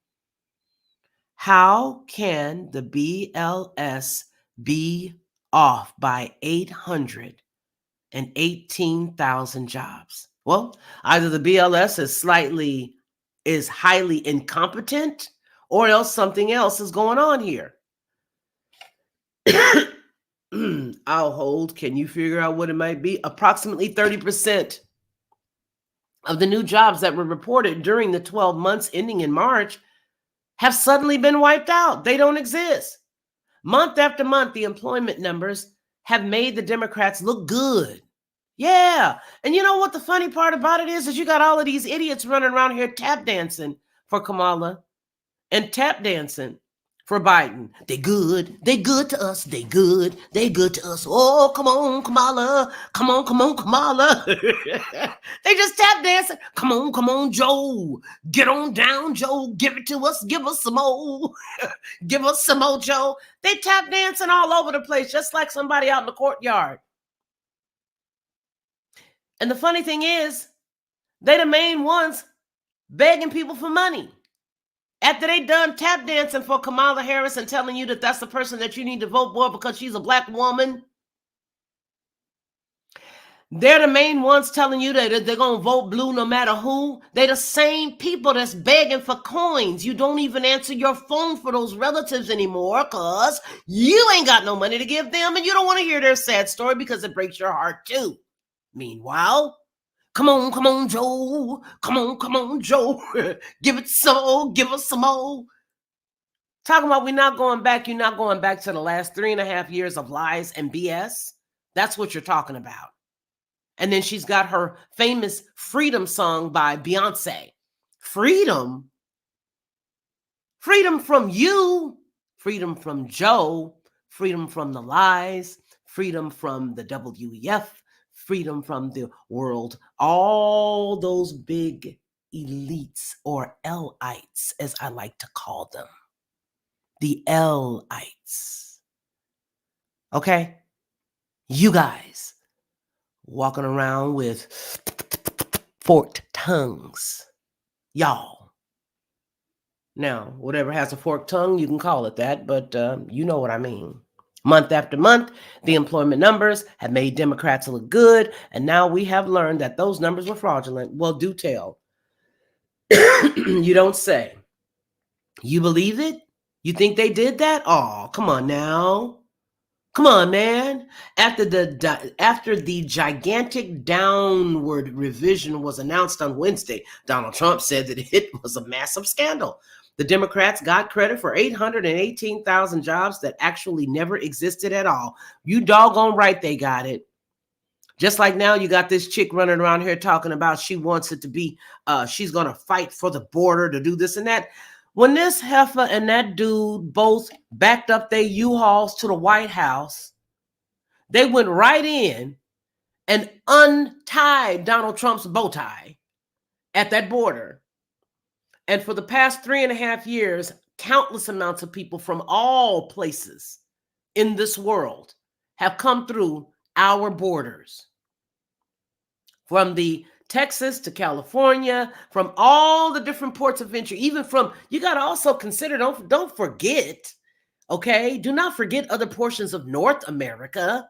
How can the BLS be off by 818,000 jobs? Well, either the BLS is highly incompetent, or else something else is going on here. I'll hold. Can you figure out what it might be? Approximately 30% of the new jobs that were reported during the 12 months ending in March have suddenly been wiped out. They don't exist. Month after month, the employment numbers have made the Democrats look good. Yeah. And you know what the funny part about it is you got all of these idiots running around here tap dancing for Kamala and tap dancing for Biden. They good. They good to us. They good. They good to us. Oh, come on, Kamala. Come on, Kamala. They just tap dancing. Come on, Joe. Get on down, Joe. Give it to us. Give us some more. Give us some more, Joe. They tap dancing all over the place, just like somebody out in the courtyard. And the funny thing is, they the main ones begging people for money. After they done tap dancing for Kamala Harris and telling you that that's the person that you need to vote for because she's a black woman, they're the main ones telling you that they're going to vote blue no matter who. They're the same people that's begging for coins. You don't even answer your phone for those relatives anymore because you ain't got no money to give them and you don't want to hear their sad story because it breaks your heart too. Meanwhile, come on, Joe. Come on, Joe. Give it some more. Give us some more. Talking about you're not going back to the last 3.5 years of lies and BS. That's what you're talking about. And then she's got her famous freedom song by Beyonce. Freedom? Freedom from you. Freedom from Joe. Freedom from the lies. Freedom from the WEF. Freedom from the world, all those big elites, or L-ites, as I like to call them. The L-ites. Okay? You guys walking around with forked tongues. Y'all. Now, whatever has a forked tongue, you can call it that, but you know what I mean. Month after month, the employment numbers have made Democrats look good, and now we have learned that those numbers were fraudulent. Well, do tell. You don't say. You believe it? You think they did that? Oh, come on now. Come on, man. After the gigantic downward revision was announced on Wednesday, Donald Trump said that it was a massive scandal. The Democrats got credit for 818,000 jobs that actually never existed at all. You doggone right they got it. Just like now you got this chick running around here talking about she wants it to be, she's going to fight for the border to do this and that. When this heifer and that dude both backed up their U-Hauls to the White House, they went right in and untied Donald Trump's bow tie at that border. And for the past 3.5 years, countless amounts of people from all places in this world have come through our borders. From the Texas to California, from all the different ports of entry, even from, you got to also consider, don't forget, okay? Do not forget other portions of North America,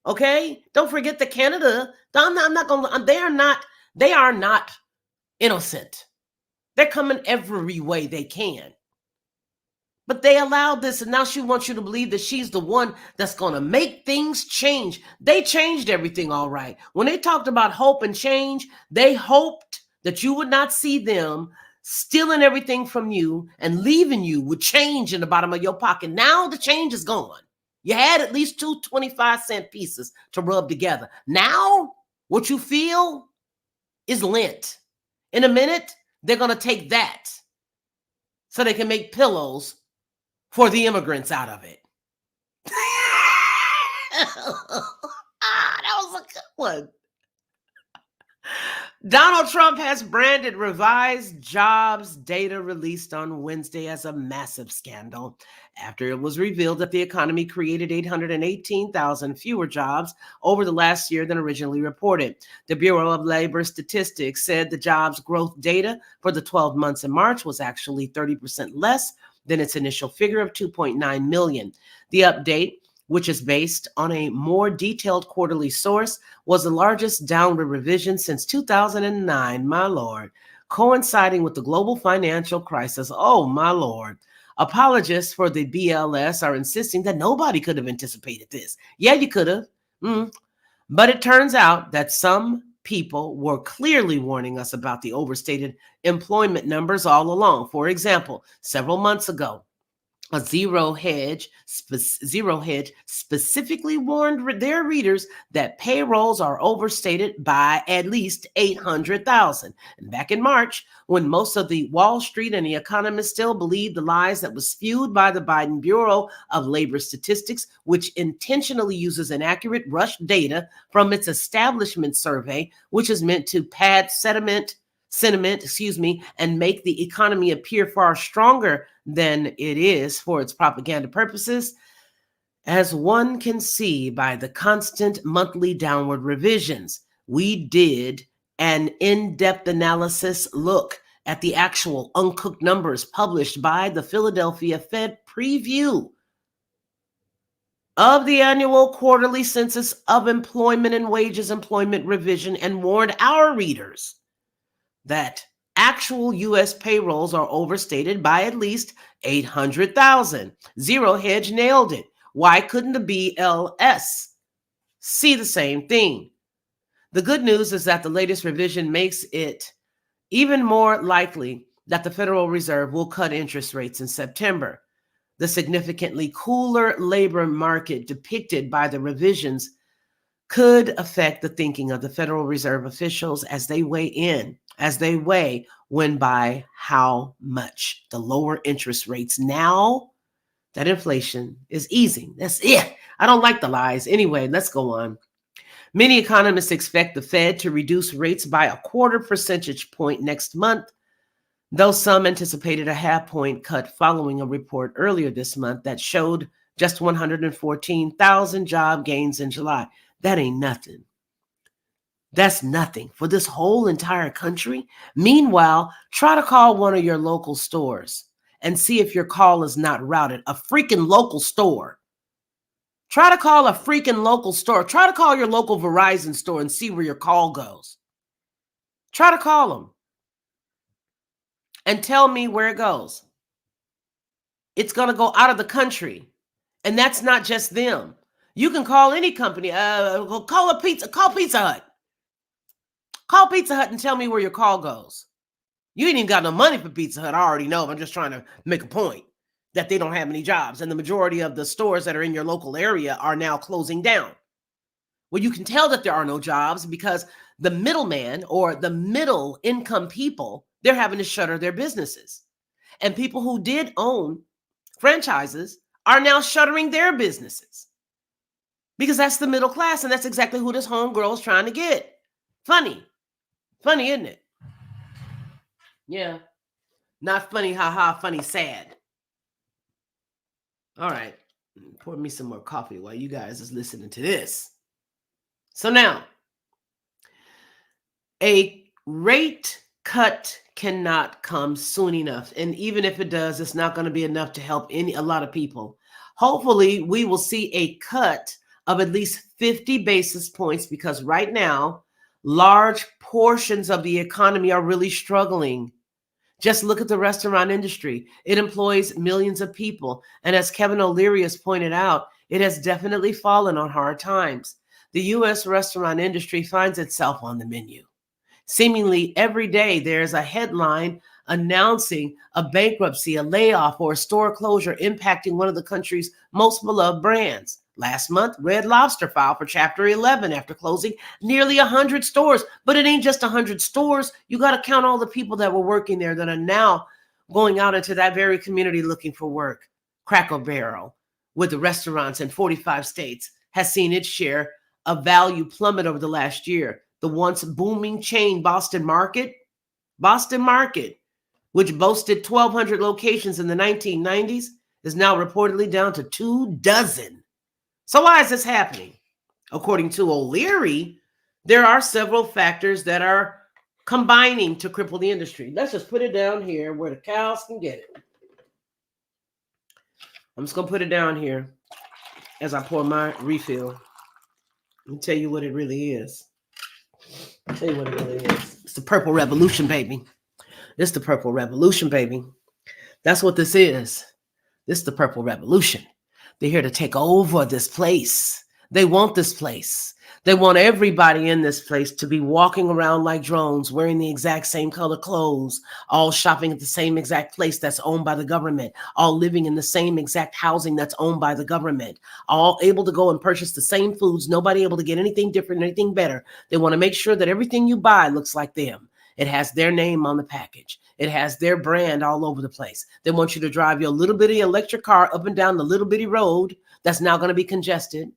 okay? Don't forget the Canada. I'm not going to, they are not innocent. They're coming every way they can. But they allowed this, and now she wants you to believe that she's the one that's going to make things change. They changed everything all right. When they talked about hope and change, they hoped that you would not see them stealing everything from you and leaving you with change in the bottom of your pocket. Now the change is gone. You had at least 2 25-cent pieces to rub together. Now what you feel is lint. In a minute, they're going to take that so they can make pillows for the immigrants out of it. That was a good one. Donald Trump has branded revised jobs data released on Wednesday as a massive scandal after it was revealed that the economy created 818,000 fewer jobs over the last year than originally reported. The Bureau of Labor Statistics said the jobs growth data for the 12 months in March was actually 30% less than its initial figure of 2.9 million. The update, which is based on a more detailed quarterly source, was the largest downward revision since 2009, my lord, coinciding with the global financial crisis. Oh, my lord. Apologists for the BLS are insisting that nobody could have anticipated this. Yeah, you could have. But it turns out that some people were clearly warning us about the overstated employment numbers all along. For example, several months ago, a Zero Hedge specifically warned their readers that payrolls are overstated by at least 800,000. And back in March, when most of the Wall Street and the economists still believed the lies that was spewed by the Biden Bureau of Labor Statistics, which intentionally uses inaccurate rushed data from its establishment survey, which is meant to pad sentiment, and make the economy appear far stronger than it is for its propaganda purposes. As one can see by the constant monthly downward revisions, we did an in-depth analysis look at the actual uncooked numbers published by the Philadelphia Fed Preview of the annual quarterly census of employment and wages employment revision and warned our readers that actual U.S. payrolls are overstated by at least 800,000. Zero Hedge nailed it. Why couldn't the BLS see the same thing? The good news is that the latest revision makes it even more likely that the Federal Reserve will cut interest rates in September. The significantly cooler labor market depicted by the revisions could affect the thinking of the Federal Reserve officials as they weigh when by how much. The lower interest rates now that inflation is easing. That's it. I don't like the lies. Anyway, let's go on. Many economists expect the Fed to reduce rates by a 1/4 percentage point next month, though some anticipated a 0.5 point cut following a report earlier this month that showed just 114,000 job gains in July. That ain't nothing. That's nothing for this whole entire country. Meanwhile, try to call one of your local stores and see if your call is not routed. A freaking local store. Try to call a freaking local store. Try to call your local Verizon store and see where your call goes. Try to call them and tell me where it goes. It's going to go out of the country. And that's not just them. You can call any company. Call Pizza Hut. Call Pizza Hut and tell me where your call goes. You ain't even got no money for Pizza Hut. I already know. I'm just trying to make a point that they don't have any jobs. And the majority of the stores that are in your local area are now closing down. Well, you can tell that there are no jobs because the middleman or the middle income people, they're having to shutter their businesses. And people who did own franchises are now shuttering their businesses because that's the middle class. And that's exactly who this homegirl is trying to get. Funny, isn't it? Yeah. Not funny, haha, funny, sad. All right. Pour me some more coffee while you guys is listening to this. So now, a rate cut cannot come soon enough. And even if it does, it's not going to be enough to help a lot of people. Hopefully, we will see a cut of at least 50 basis points because right now, large portions of the economy are really struggling. Just look at the restaurant industry. It employs millions of people. And as Kevin O'Leary has pointed out, it has definitely fallen on hard times. The U.S. restaurant industry finds itself on the menu. Seemingly every day, there's a headline announcing a bankruptcy, a layoff, or a store closure impacting one of the country's most beloved brands. Last month, Red Lobster filed for Chapter 11 after closing nearly 100 stores. But it ain't just 100 stores. You got to count all the people that were working there that are now going out into that very community looking for work. Cracker Barrel, with the restaurants in 45 states, has seen its share of value plummet over the last year. The once booming chain Boston Market, which boasted 1,200 locations in the 1990s, is now reportedly down to 24. So why is this happening? According to O'Leary, there are several factors that are combining to cripple the industry. Let's just put it down here where the cows can get it. I'm just going to put it down here as I pour my refill. Let me tell you what it really is. It's the Purple Revolution, baby. It's the Purple Revolution, baby. That's what this is. This is the Purple Revolution. They're here to take over this place. They want this place. They want everybody in this place to be walking around like drones, wearing the exact same color clothes, all shopping at the same exact place that's owned by the government, all living in the same exact housing that's owned by the government, all able to go and purchase the same foods, nobody able to get anything different, anything better. They want to make sure that everything you buy looks like them. It has their name on the package. It has their brand all over the place. They want you to drive your little bitty electric car up and down the little bitty road that's now going to be congested,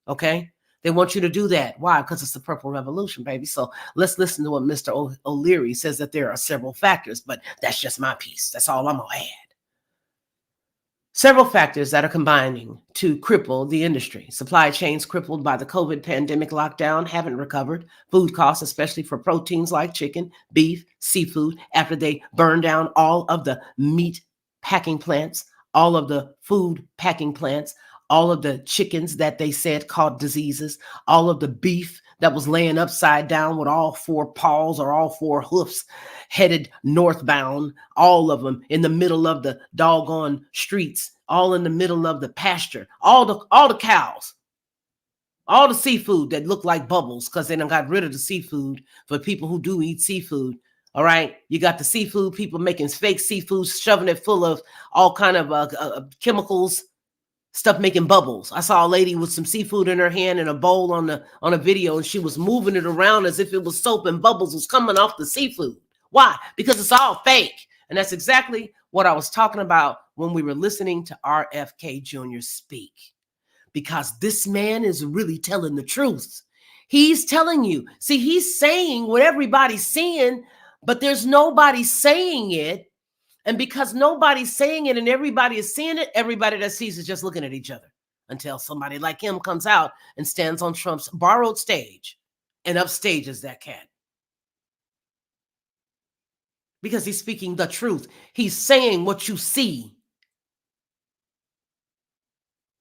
okay? They want you to do that. Why? Because it's the Purple Revolution, baby. So let's listen to what Mr. O'Leary says, that there are several factors, but that's just my piece. That's all I'm going to add. Several factors that are combining to cripple the industry. Supply chains crippled by the COVID pandemic lockdown haven't recovered. Food costs, especially for proteins like chicken, beef, seafood, after they burn down all of the meat packing plants, all of the food packing plants, all of the chickens that they said caught diseases, all of the beef that was laying upside down with all four paws or all four hoofs headed northbound, all of them in the middle of the doggone streets, all in the middle of the pasture, all the cows, all the seafood that looked like bubbles because they done got rid of the seafood for people who do eat seafood. All right, you got the seafood people making fake seafood, shoving it full of all kind of chemicals, stuff making bubbles. I saw a lady with some seafood in her hand and a bowl on a video, and she was moving it around as if it was soap and bubbles was coming off the seafood. Why? Because it's all fake. And that's exactly what I was talking about when we were listening to RFK Jr. speak. Because this man is really telling the truth. He's telling you. See, he's saying what everybody's seeing, but there's nobody saying it. And because nobody's saying it and everybody is seeing it, everybody that sees is just looking at each other until somebody like him comes out and stands on Trump's borrowed stage and upstages that cat. Because he's speaking the truth. He's saying what you see.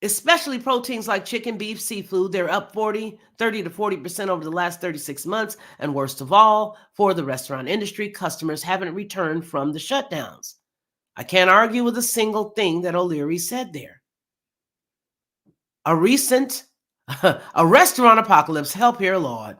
Especially proteins like chicken, beef, seafood. They're up 30 to 40% over the last 36 months. And worst of all, for the restaurant industry, customers haven't returned from the shutdowns. I can't argue with a single thing that O'Leary said there. A recent A restaurant apocalypse, help here, Lord,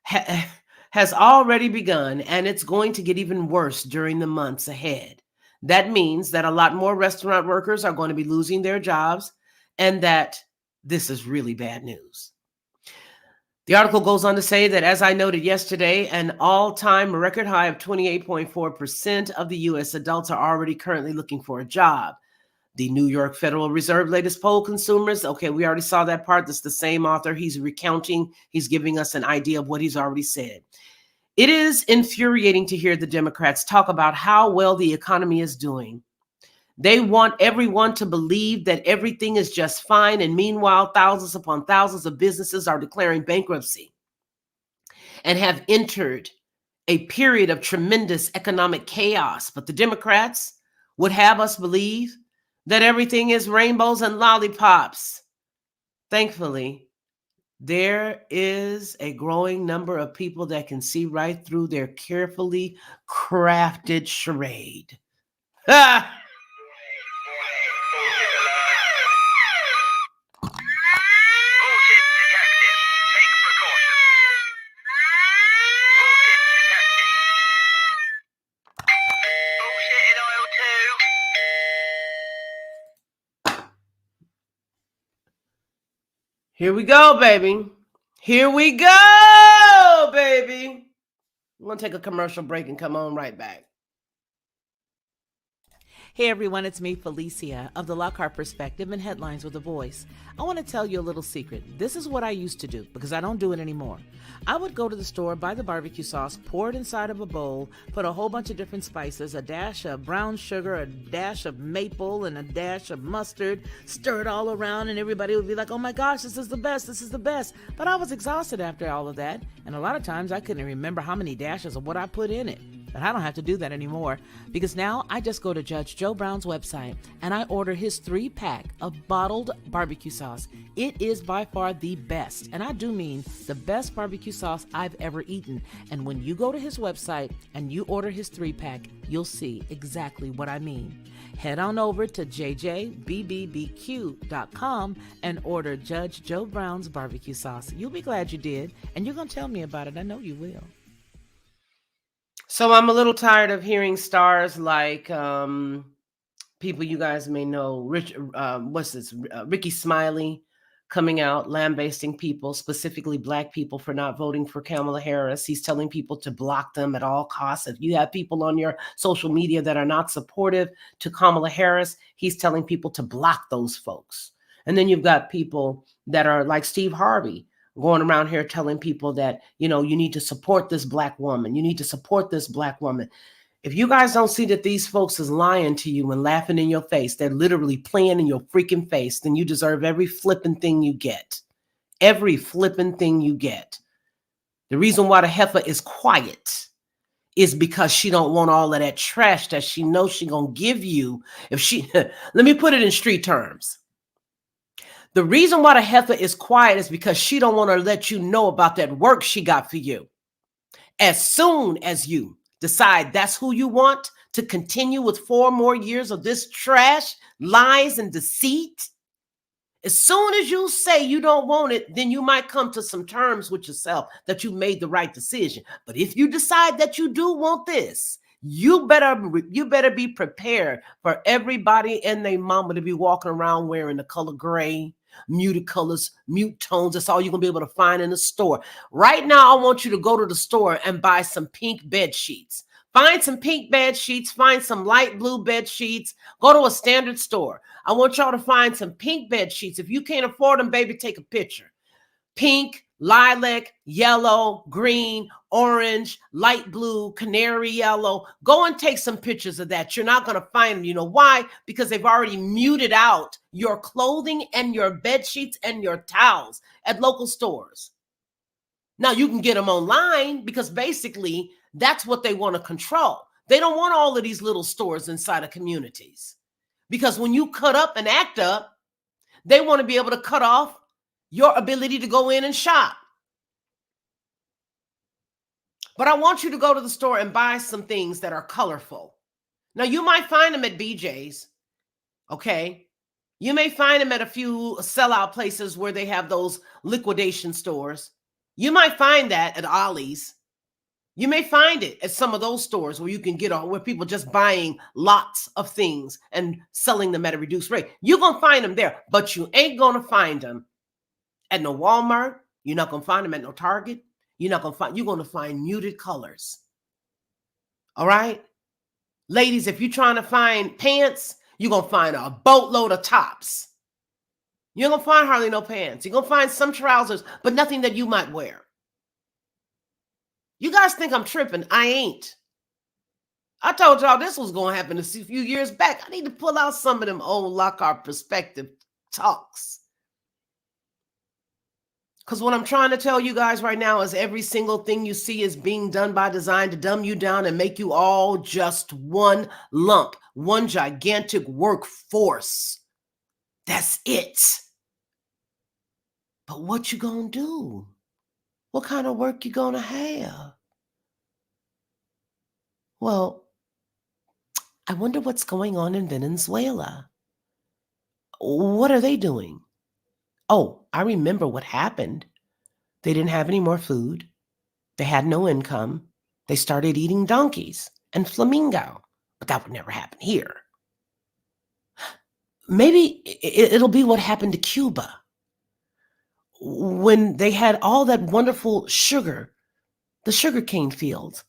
has already begun, and it's going to get even worse during the months ahead. That means that a lot more restaurant workers are going to be losing their jobs, and that this is really bad news. The article goes on to say that, as I noted yesterday, an all-time record high of 28.4% of the U.S. adults are already currently looking for a job. The New York Federal Reserve latest poll consumers, okay, we already saw that part. That's the same author. He's recounting, he's giving us an idea of what he's already said. It is infuriating to hear the Democrats talk about how well the economy is doing. They want everyone to believe that everything is just fine, and meanwhile, thousands upon thousands of businesses are declaring bankruptcy and have entered a period of tremendous economic chaos. But the Democrats would have us believe that everything is rainbows and lollipops. Thankfully, there is a growing number of people that can see right through their carefully crafted charade. Ah! Here we go, baby. Here we go, baby. We're going to take a commercial break and come on right back. Hey everyone, it's me, Felicia, of the Lockhart Perspective and Headlines with a Voice. I want to tell you a little secret. This is what I used to do, because I don't do it anymore. I would go to the store, buy the barbecue sauce, pour it inside of a bowl, put a whole bunch of different spices, a dash of brown sugar, a dash of maple, and a dash of mustard, stir it all around, and everybody would be like, oh my gosh, this is the best, this is the best. But I was exhausted after all of that, and a lot of times I couldn't remember how many dashes of what I put in it. But I don't have to do that anymore, because now I just go to Judge Joe Brown's website and I order his 3-pack of bottled barbecue sauce. It is by far the best, and I do mean the best barbecue sauce I've ever eaten. And when you go to his website and you order his 3-pack, you'll see exactly what I mean. Head on over to jjbbbbq.com and order Judge Joe Brown's barbecue sauce. You'll be glad you did, and you're going to tell me about it. I know you will. So I'm a little tired of hearing stars like people you guys may know, Ricky Smiley, coming out lambasting people, specifically Black people, for not voting for Kamala Harris. He's telling people to block them at all costs. If you have people on your social media that are not supportive to Kamala Harris, he's telling people to block those folks. And then you've got people that are like Steve Harvey, going around here telling people that, you know, you need to support this Black woman. You need to support this Black woman. If you guys don't see that these folks is lying to you and laughing in your face, they're literally playing in your freaking face, then you deserve every flipping thing you get. Every flipping thing you get. The reason why the heifer is quiet is because she don't want all of that trash that she knows she gonna give you if she, let me put it in street terms. The reason why the heifer is quiet is because she don't want to let you know about that work she got for you. As soon as you decide that's who you want to continue with 4 more years of this trash, lies, and deceit, as soon as you say you don't want it, then you might come to some terms with yourself that you made the right decision. But if you decide that you do want this, you better be prepared for everybody and their mama to be walking around wearing the color gray, muted colors, mute tones. That's all you're going to be able to find in the store. Right now, I want you to go to the store and buy some pink bed sheets. Find some pink bed sheets. Find some light blue bed sheets. Go to a standard store. I want y'all to find some pink bed sheets. If you can't afford them, baby, take a picture. Pink, lilac, yellow, green, orange, light blue, canary yellow. Go and take some pictures of that. You're not going to find them. You know why? Because they've already muted out your clothing and your bed sheets and your towels at local stores. Now you can get them online, because basically that's what they want to control. They don't want all of these little stores inside of communities, because when you cut up and act up, they want to be able to cut off your ability to go in and shop. But I want you to go to the store and buy some things that are colorful. Now, you might find them at BJ's, okay? You may find them at a few sellout places where they have those liquidation stores. You might find that at Ollie's. You may find it at some of those stores where you can get where people just buying lots of things and selling them at a reduced rate. You're going to find them there, but you ain't going to find them at no Walmart. You're not going to find them at no Target. You're going to find muted colors. All right? Ladies, if you're trying to find pants, you're going to find a boatload of tops. You're going to find hardly no pants. You're going to find some trousers, but nothing that you might wear. You guys think I'm tripping. I ain't. I told y'all this was going to happen a few years back. I need to pull out some of them old Lockhart Perspective talks. Because what I'm trying to tell you guys right now is every single thing you see is being done by design to dumb you down and make you all just one lump, one gigantic workforce. That's it. But what you gonna do? What kind of work you gonna have? Well, I wonder what's going on in Venezuela. What are they doing? Oh, I remember what happened. They didn't have any more food. They had no income. They started eating donkeys and flamingo. But that would never happen here. Maybe it'll be what happened to Cuba when they had all that wonderful sugar, the sugarcane fields,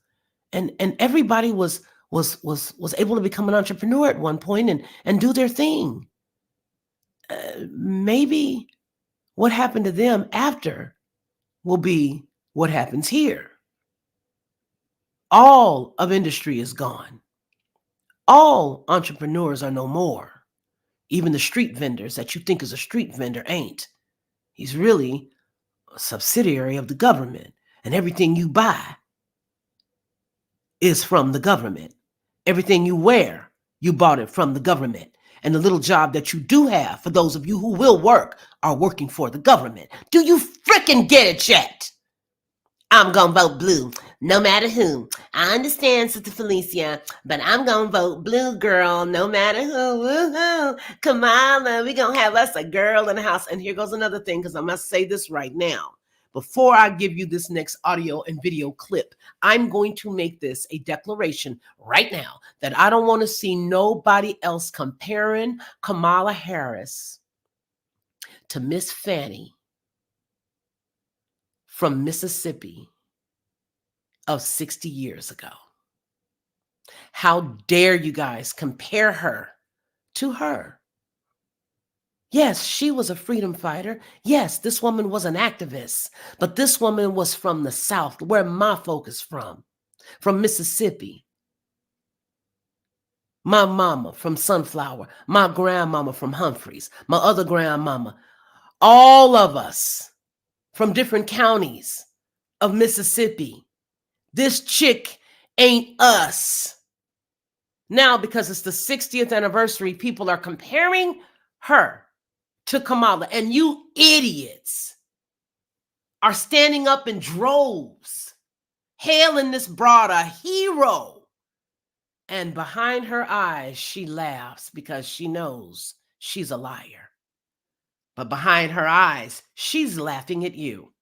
and everybody was able to become an entrepreneur at one point and do their thing. Maybe what happened to them after will be what happens here. All of industry is gone. All entrepreneurs are no more. Even the street vendors that you think is a street vendor ain't. He's really a subsidiary of the government, and everything you buy is from the government. Everything you wear, you bought it from the government. And the little job that you do have, for those of you who will work, are working for the government. Do you frickin' get it yet? I'm gonna vote blue, no matter who. I understand, Sister Felicia, but I'm gonna vote blue, girl, no matter who. Woohoo! Kamala, we gonna have us a girl in the house. And here goes another thing, because I must say this right now. Before I give you this next audio and video clip, I'm going to make this a declaration right now that I don't want to see nobody else comparing Kamala Harris to Miss Fannie from Mississippi of 60 years ago. How dare you guys compare her to her? Yes, she was a freedom fighter. Yes, this woman was an activist, but this woman was from the South, where my folk is from Mississippi. My mama from Sunflower, my grandmama from Humphreys, my other grandmama, all of us from different counties of Mississippi. This chick ain't us. Now, because it's the 60th anniversary, people are comparing her to Kamala, and you idiots are standing up in droves, hailing this broad a hero. And behind her eyes, she laughs because she knows she's a liar. But behind her eyes, she's laughing at you.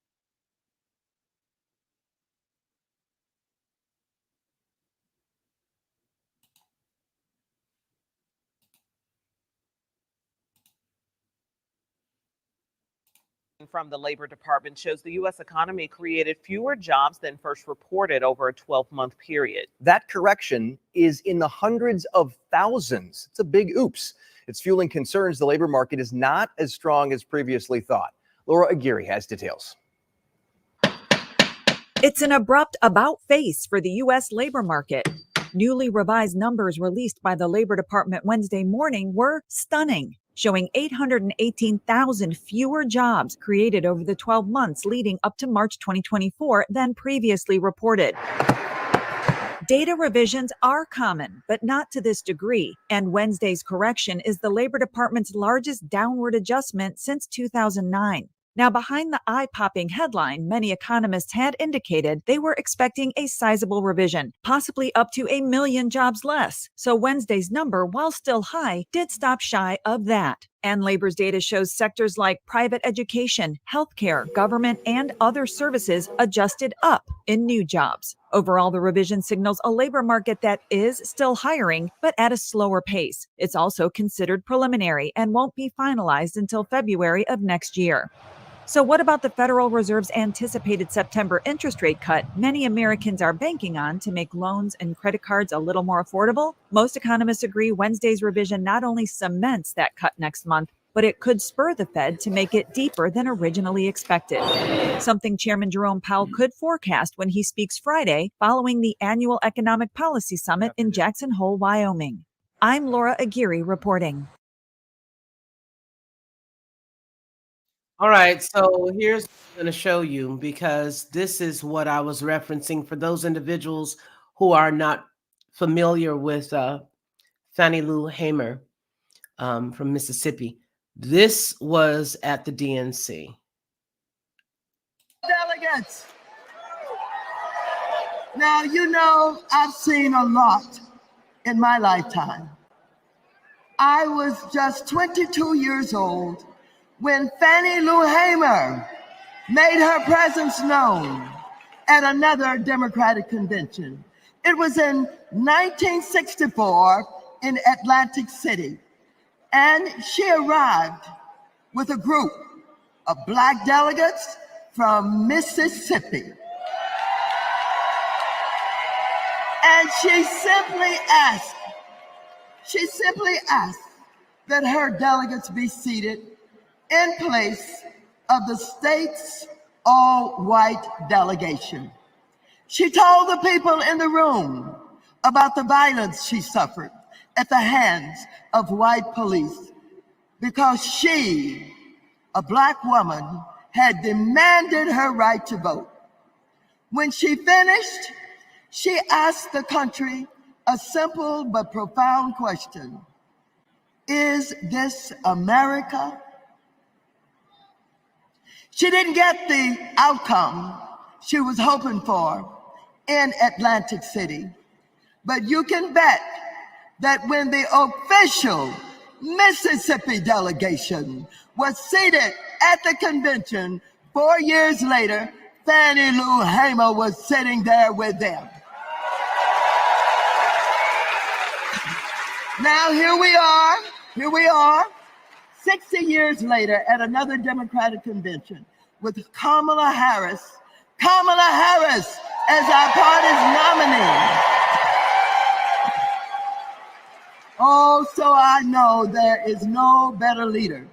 From the Labor Department shows the U.S. economy created fewer jobs than first reported over a 12-month period. That correction is in the hundreds of thousands. It's a big oops. It's fueling concerns the labor market is not as strong as previously thought. Laura Aguirre has details. It's an abrupt about-face for the U.S. labor market. Newly revised numbers released by the Labor Department Wednesday morning were stunning, showing 818,000 fewer jobs created over the 12 months leading up to March 2024 than previously reported. Data revisions are common, but not to this degree, and Wednesday's correction is the Labor Department's largest downward adjustment since 2009. Now, behind the eye-popping headline, many economists had indicated they were expecting a sizable revision, possibly up to 1 million jobs less. So Wednesday's number, while still high, did stop shy of that. And labor's data shows sectors like private education, healthcare, government, and other services adjusted up in new jobs. Overall, the revision signals a labor market that is still hiring, but at a slower pace. It's also considered preliminary and won't be finalized until February of next year. So what about the Federal Reserve's anticipated September interest rate cut many Americans are banking on to make loans and credit cards a little more affordable? Most economists agree Wednesday's revision not only cements that cut next month, but it could spur the Fed to make it deeper than originally expected. Something Chairman Jerome Powell could forecast when he speaks Friday following the annual Economic Policy Summit in Jackson Hole, Wyoming. I'm Laura Aguirre reporting. All right, so here's what I'm going to show you, because this is what I was referencing for those individuals who are not familiar with Fannie Lou Hamer from Mississippi. This was at the DNC. Delegates, now you know I've seen a lot in my lifetime. I was just 22 years old when Fannie Lou Hamer made her presence known at another Democratic convention. It was in 1964 in Atlantic City, and she arrived with a group of Black delegates from Mississippi. And she simply asked that her delegates be seated in place of the state's all-white delegation. She told the people in the room about the violence she suffered at the hands of white police because she, a Black woman, had demanded her right to vote. When she finished, she asked the country a simple but profound question: is this America? She didn't get the outcome she was hoping for in Atlantic City, but you can bet that when the official Mississippi delegation was seated at the convention 4 years later, Fannie Lou Hamer was sitting there with them. Now here we are, 60 years later at another Democratic convention with Kamala Harris as our party's nominee. Oh, so I know there is no better leader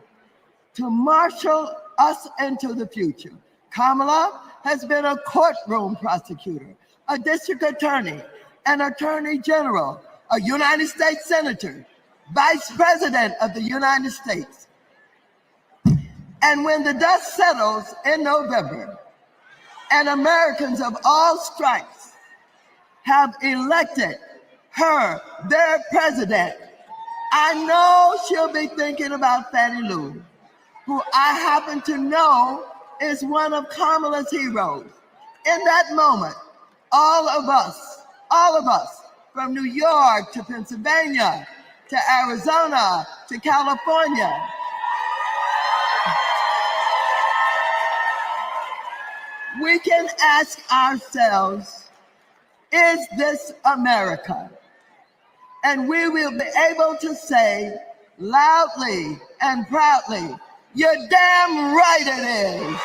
to marshal us into the future. Kamala has been a courtroom prosecutor, a district attorney, an attorney general, a United States senator, vice president of the United States. And when the dust settles in November and Americans of all stripes have elected her their president, I know she'll be thinking about Fannie Lou, who I happen to know is one of Kamala's heroes. In that moment, all of us, from New York to Pennsylvania, to Arizona, to California, we can ask ourselves, is this America? And we will be able to say loudly and proudly, you're damn right it is.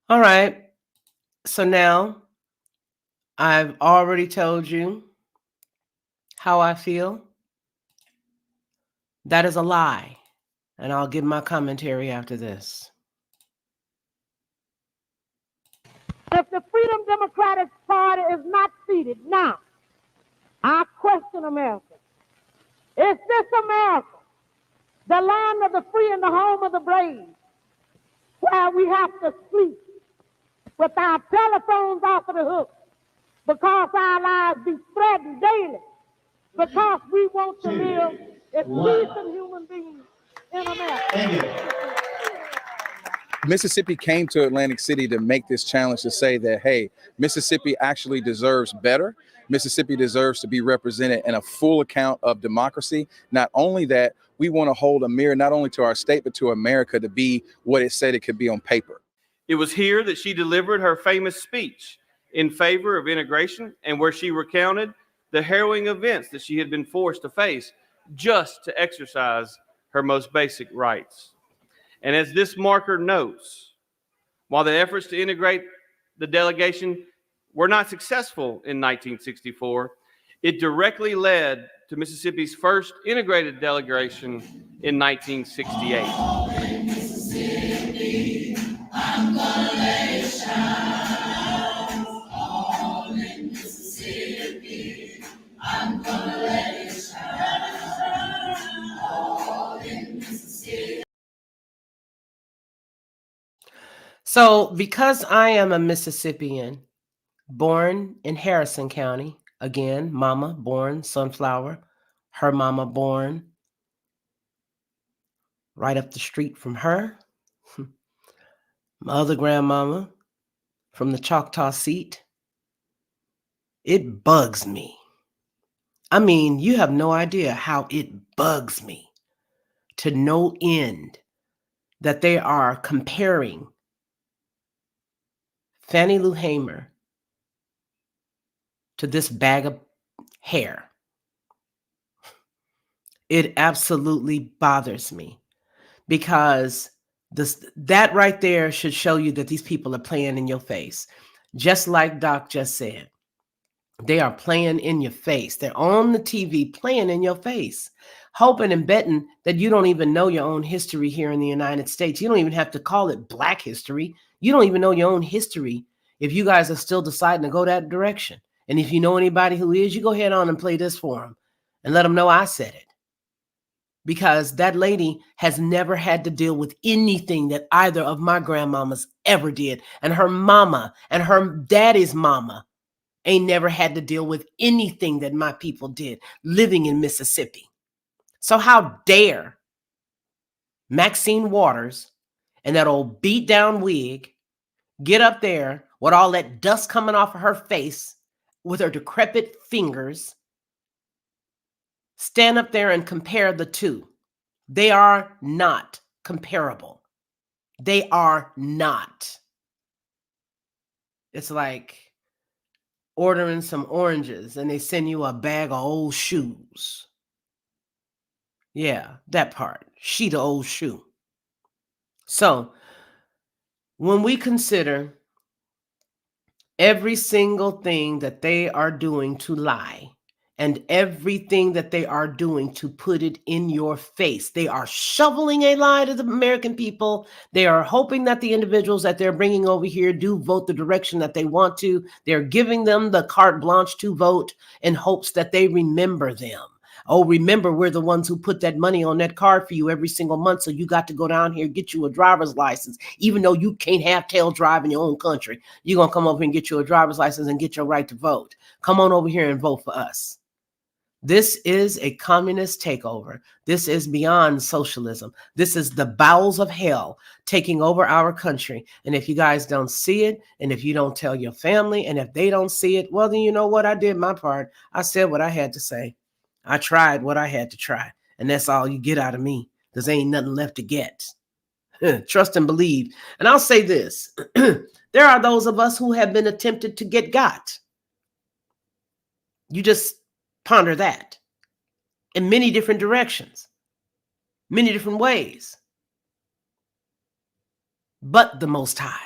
All right, so now I've already told you how I feel. That is a lie, and I'll give my commentary after this. If the Freedom Democratic Party is not seated now, I question America. Is this America, the land of the free and the home of the brave, where we have to sleep with our telephones off of the hook because our lives be threatened daily because we want to live as decent human beings in America. Mississippi came to Atlantic City to make this challenge to say that, hey, Mississippi actually deserves better. Mississippi deserves to be represented in a full account of democracy. Not only that, we want to hold a mirror not only to our state, but to America to be what it said it could be on paper. It was here that she delivered her famous speech in favor of integration and where she recounted the harrowing events that she had been forced to face just to exercise her most basic rights. And as this marker notes, while the efforts to integrate the delegation were not successful in 1964, it directly led to Mississippi's first integrated delegation in 1968. Mississippi, I'm gonna lay shine. All in Mississippi, I'm gonna lay shine. All in Mississippi. So, because I am a Mississippian, born in Harrison County, again, mama born Sunflower, her mama born right up the street from her, my other grandmama from the Choctaw seat, it bugs me. I mean, you have no idea how it bugs me to no end that they are comparing Fannie Lou Hamer to this bag of hair. It absolutely bothers me because that right there should show you that these people are playing in your face. Just like Doc just said, they are playing in your face. They're on the TV playing in your face, hoping and betting that you don't even know your own history here in the United States. You don't even have to call it Black history. You don't even know your own history if you guys are still deciding to go that direction. And if you know anybody who is, you go ahead on and play this for them and let them know I said it. Because that lady has never had to deal with anything that either of my grandmamas ever did. And her mama and her daddy's mama ain't never had to deal with anything that my people did living in Mississippi. So how dare Maxine Waters and that old beat down wig get up there with all that dust coming off of her face with her decrepit fingers, stand up there and compare the two. They are not comparable. They are not. It's like ordering some oranges and they send you a bag of old shoes. Yeah, that part. Sheet of old shoe. So when we consider every single thing that they are doing to lie and everything that they are doing to put it in your face, they are shoveling a lie to the American people. They are hoping that the individuals that they're bringing over here do vote the direction that they want to. They're giving them the carte blanche to vote in hopes that they remember them. Oh, remember, we're the ones who put that money on that card for you every single month. So you got to go down here and get you a driver's license, even though you can't have tail drive in your own country. You're going to come over and get you a driver's license and get your right to vote. Come on over here and vote for us. This is a communist takeover. This is beyond socialism. This is the bowels of hell taking over our country. And if you guys don't see it, and if you don't tell your family, and if they don't see it, well, then you know what? I did my part. I said what I had to say. I tried what I had to try. And that's all you get out of me, because there ain't nothing left to get. Trust and believe. And I'll say this. There are those of us who have been attempted to get got. You just ponder that in many different directions, many different ways. But the Most High,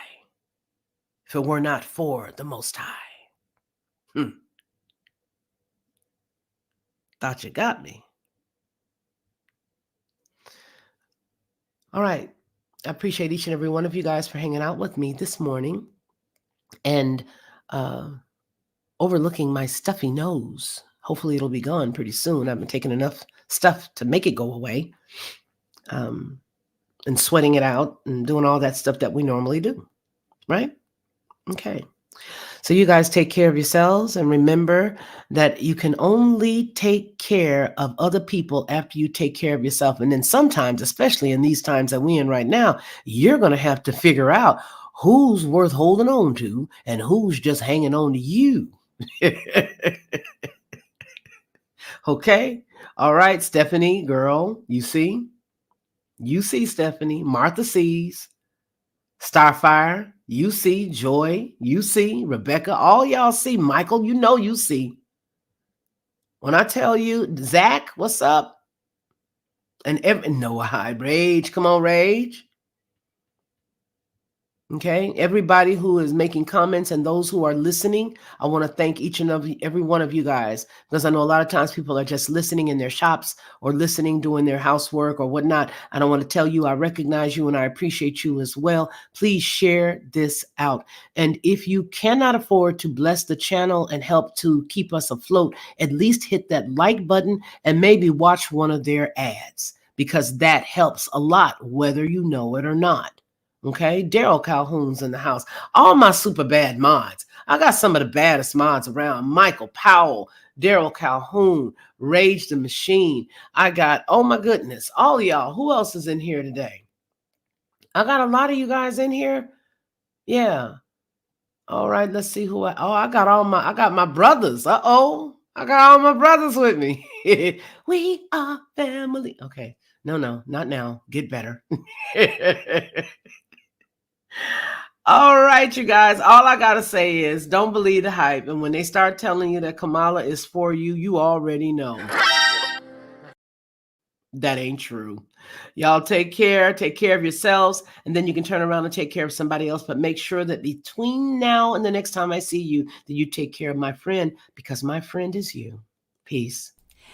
if it were not for the Most High. Thought you got me. All right. I appreciate each and every one of you guys for hanging out with me this morning and overlooking my stuffy nose. Hopefully it'll be gone pretty soon. I've been taking enough stuff to make it go away, and sweating it out and doing all that stuff that we normally do, right? Okay. So you guys take care of yourselves, and remember that you can only take care of other people after you take care of yourself. And then sometimes, especially in these times that we're in right now, you're going to have to figure out who's worth holding on to and who's just hanging on to you. Okay. All right, Stephanie, girl, you see, Stephanie, Martha sees, Starfire, you see, Joy, you see, Rebecca, all y'all see, Michael, you see. When I tell you, Zach, what's up? And Noah, hi, Rage, come on, Rage. Okay, everybody who is making comments and those who are listening, I want to thank each and every one of you guys, because I know a lot of times people are just listening in their shops or listening doing their housework or whatnot. And I want to tell you, I recognize you and I appreciate you as well. Please share this out. And if you cannot afford to bless the channel and help to keep us afloat, at least hit that like button and maybe watch one of their ads, because that helps a lot, whether you know it or not. Okay, Daryl Calhoun's in the house. All my super bad mods. I got some of the baddest mods around. Michael Powell, Daryl Calhoun, Rage the Machine. I got, oh my goodness, all of y'all. Who else is in here today? I got a lot of you guys in here. Yeah. All right, let's see who I got my brothers. Uh-oh. I got all my brothers with me. We are family. Okay. No, not now. Get better. All right, you guys. All I got to say is don't believe the hype. And when they start telling you that Kamala is for you, you already know. That ain't true. Y'all take care of yourselves, and then you can turn around and take care of somebody else. But make sure that between now and the next time I see you, that you take care of my friend, because my friend is you. Peace.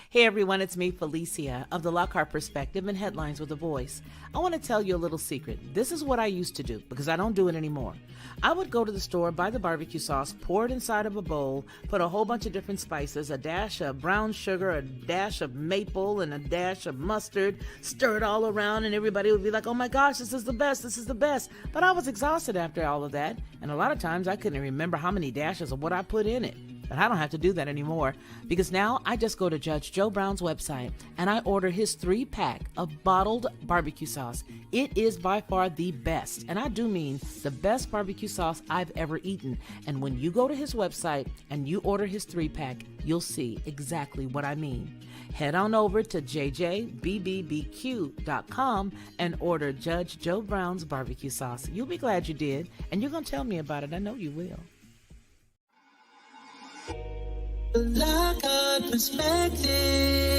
Hey everyone, it's me, Felicia, of the Lockhart Perspective and Headlines with a Voice. I want to tell you a little secret. This is what I used to do, because I don't do it anymore. I would go to the store, buy the barbecue sauce, pour it inside of a bowl, put a whole bunch of different spices, a dash of brown sugar, a dash of maple, and a dash of mustard, stir it all around, and everybody would be like, oh my gosh, this is the best. But I was exhausted after all of that, and a lot of times I couldn't remember how many dashes of what I put in it. But I don't have to do that anymore, because now I just go to Judge Joe Brown's website and I order his 3-pack of bottled barbecue sauce. It is by far the best, and I do mean the best barbecue sauce I've ever eaten. And when you go to his website and you order his 3-pack, you'll see exactly what I mean. Head on over to jjbbbbq.com and order Judge Joe Brown's barbecue sauce. You'll be glad you did, and you're going to tell me about it. I know you will. Lockhart Perspective.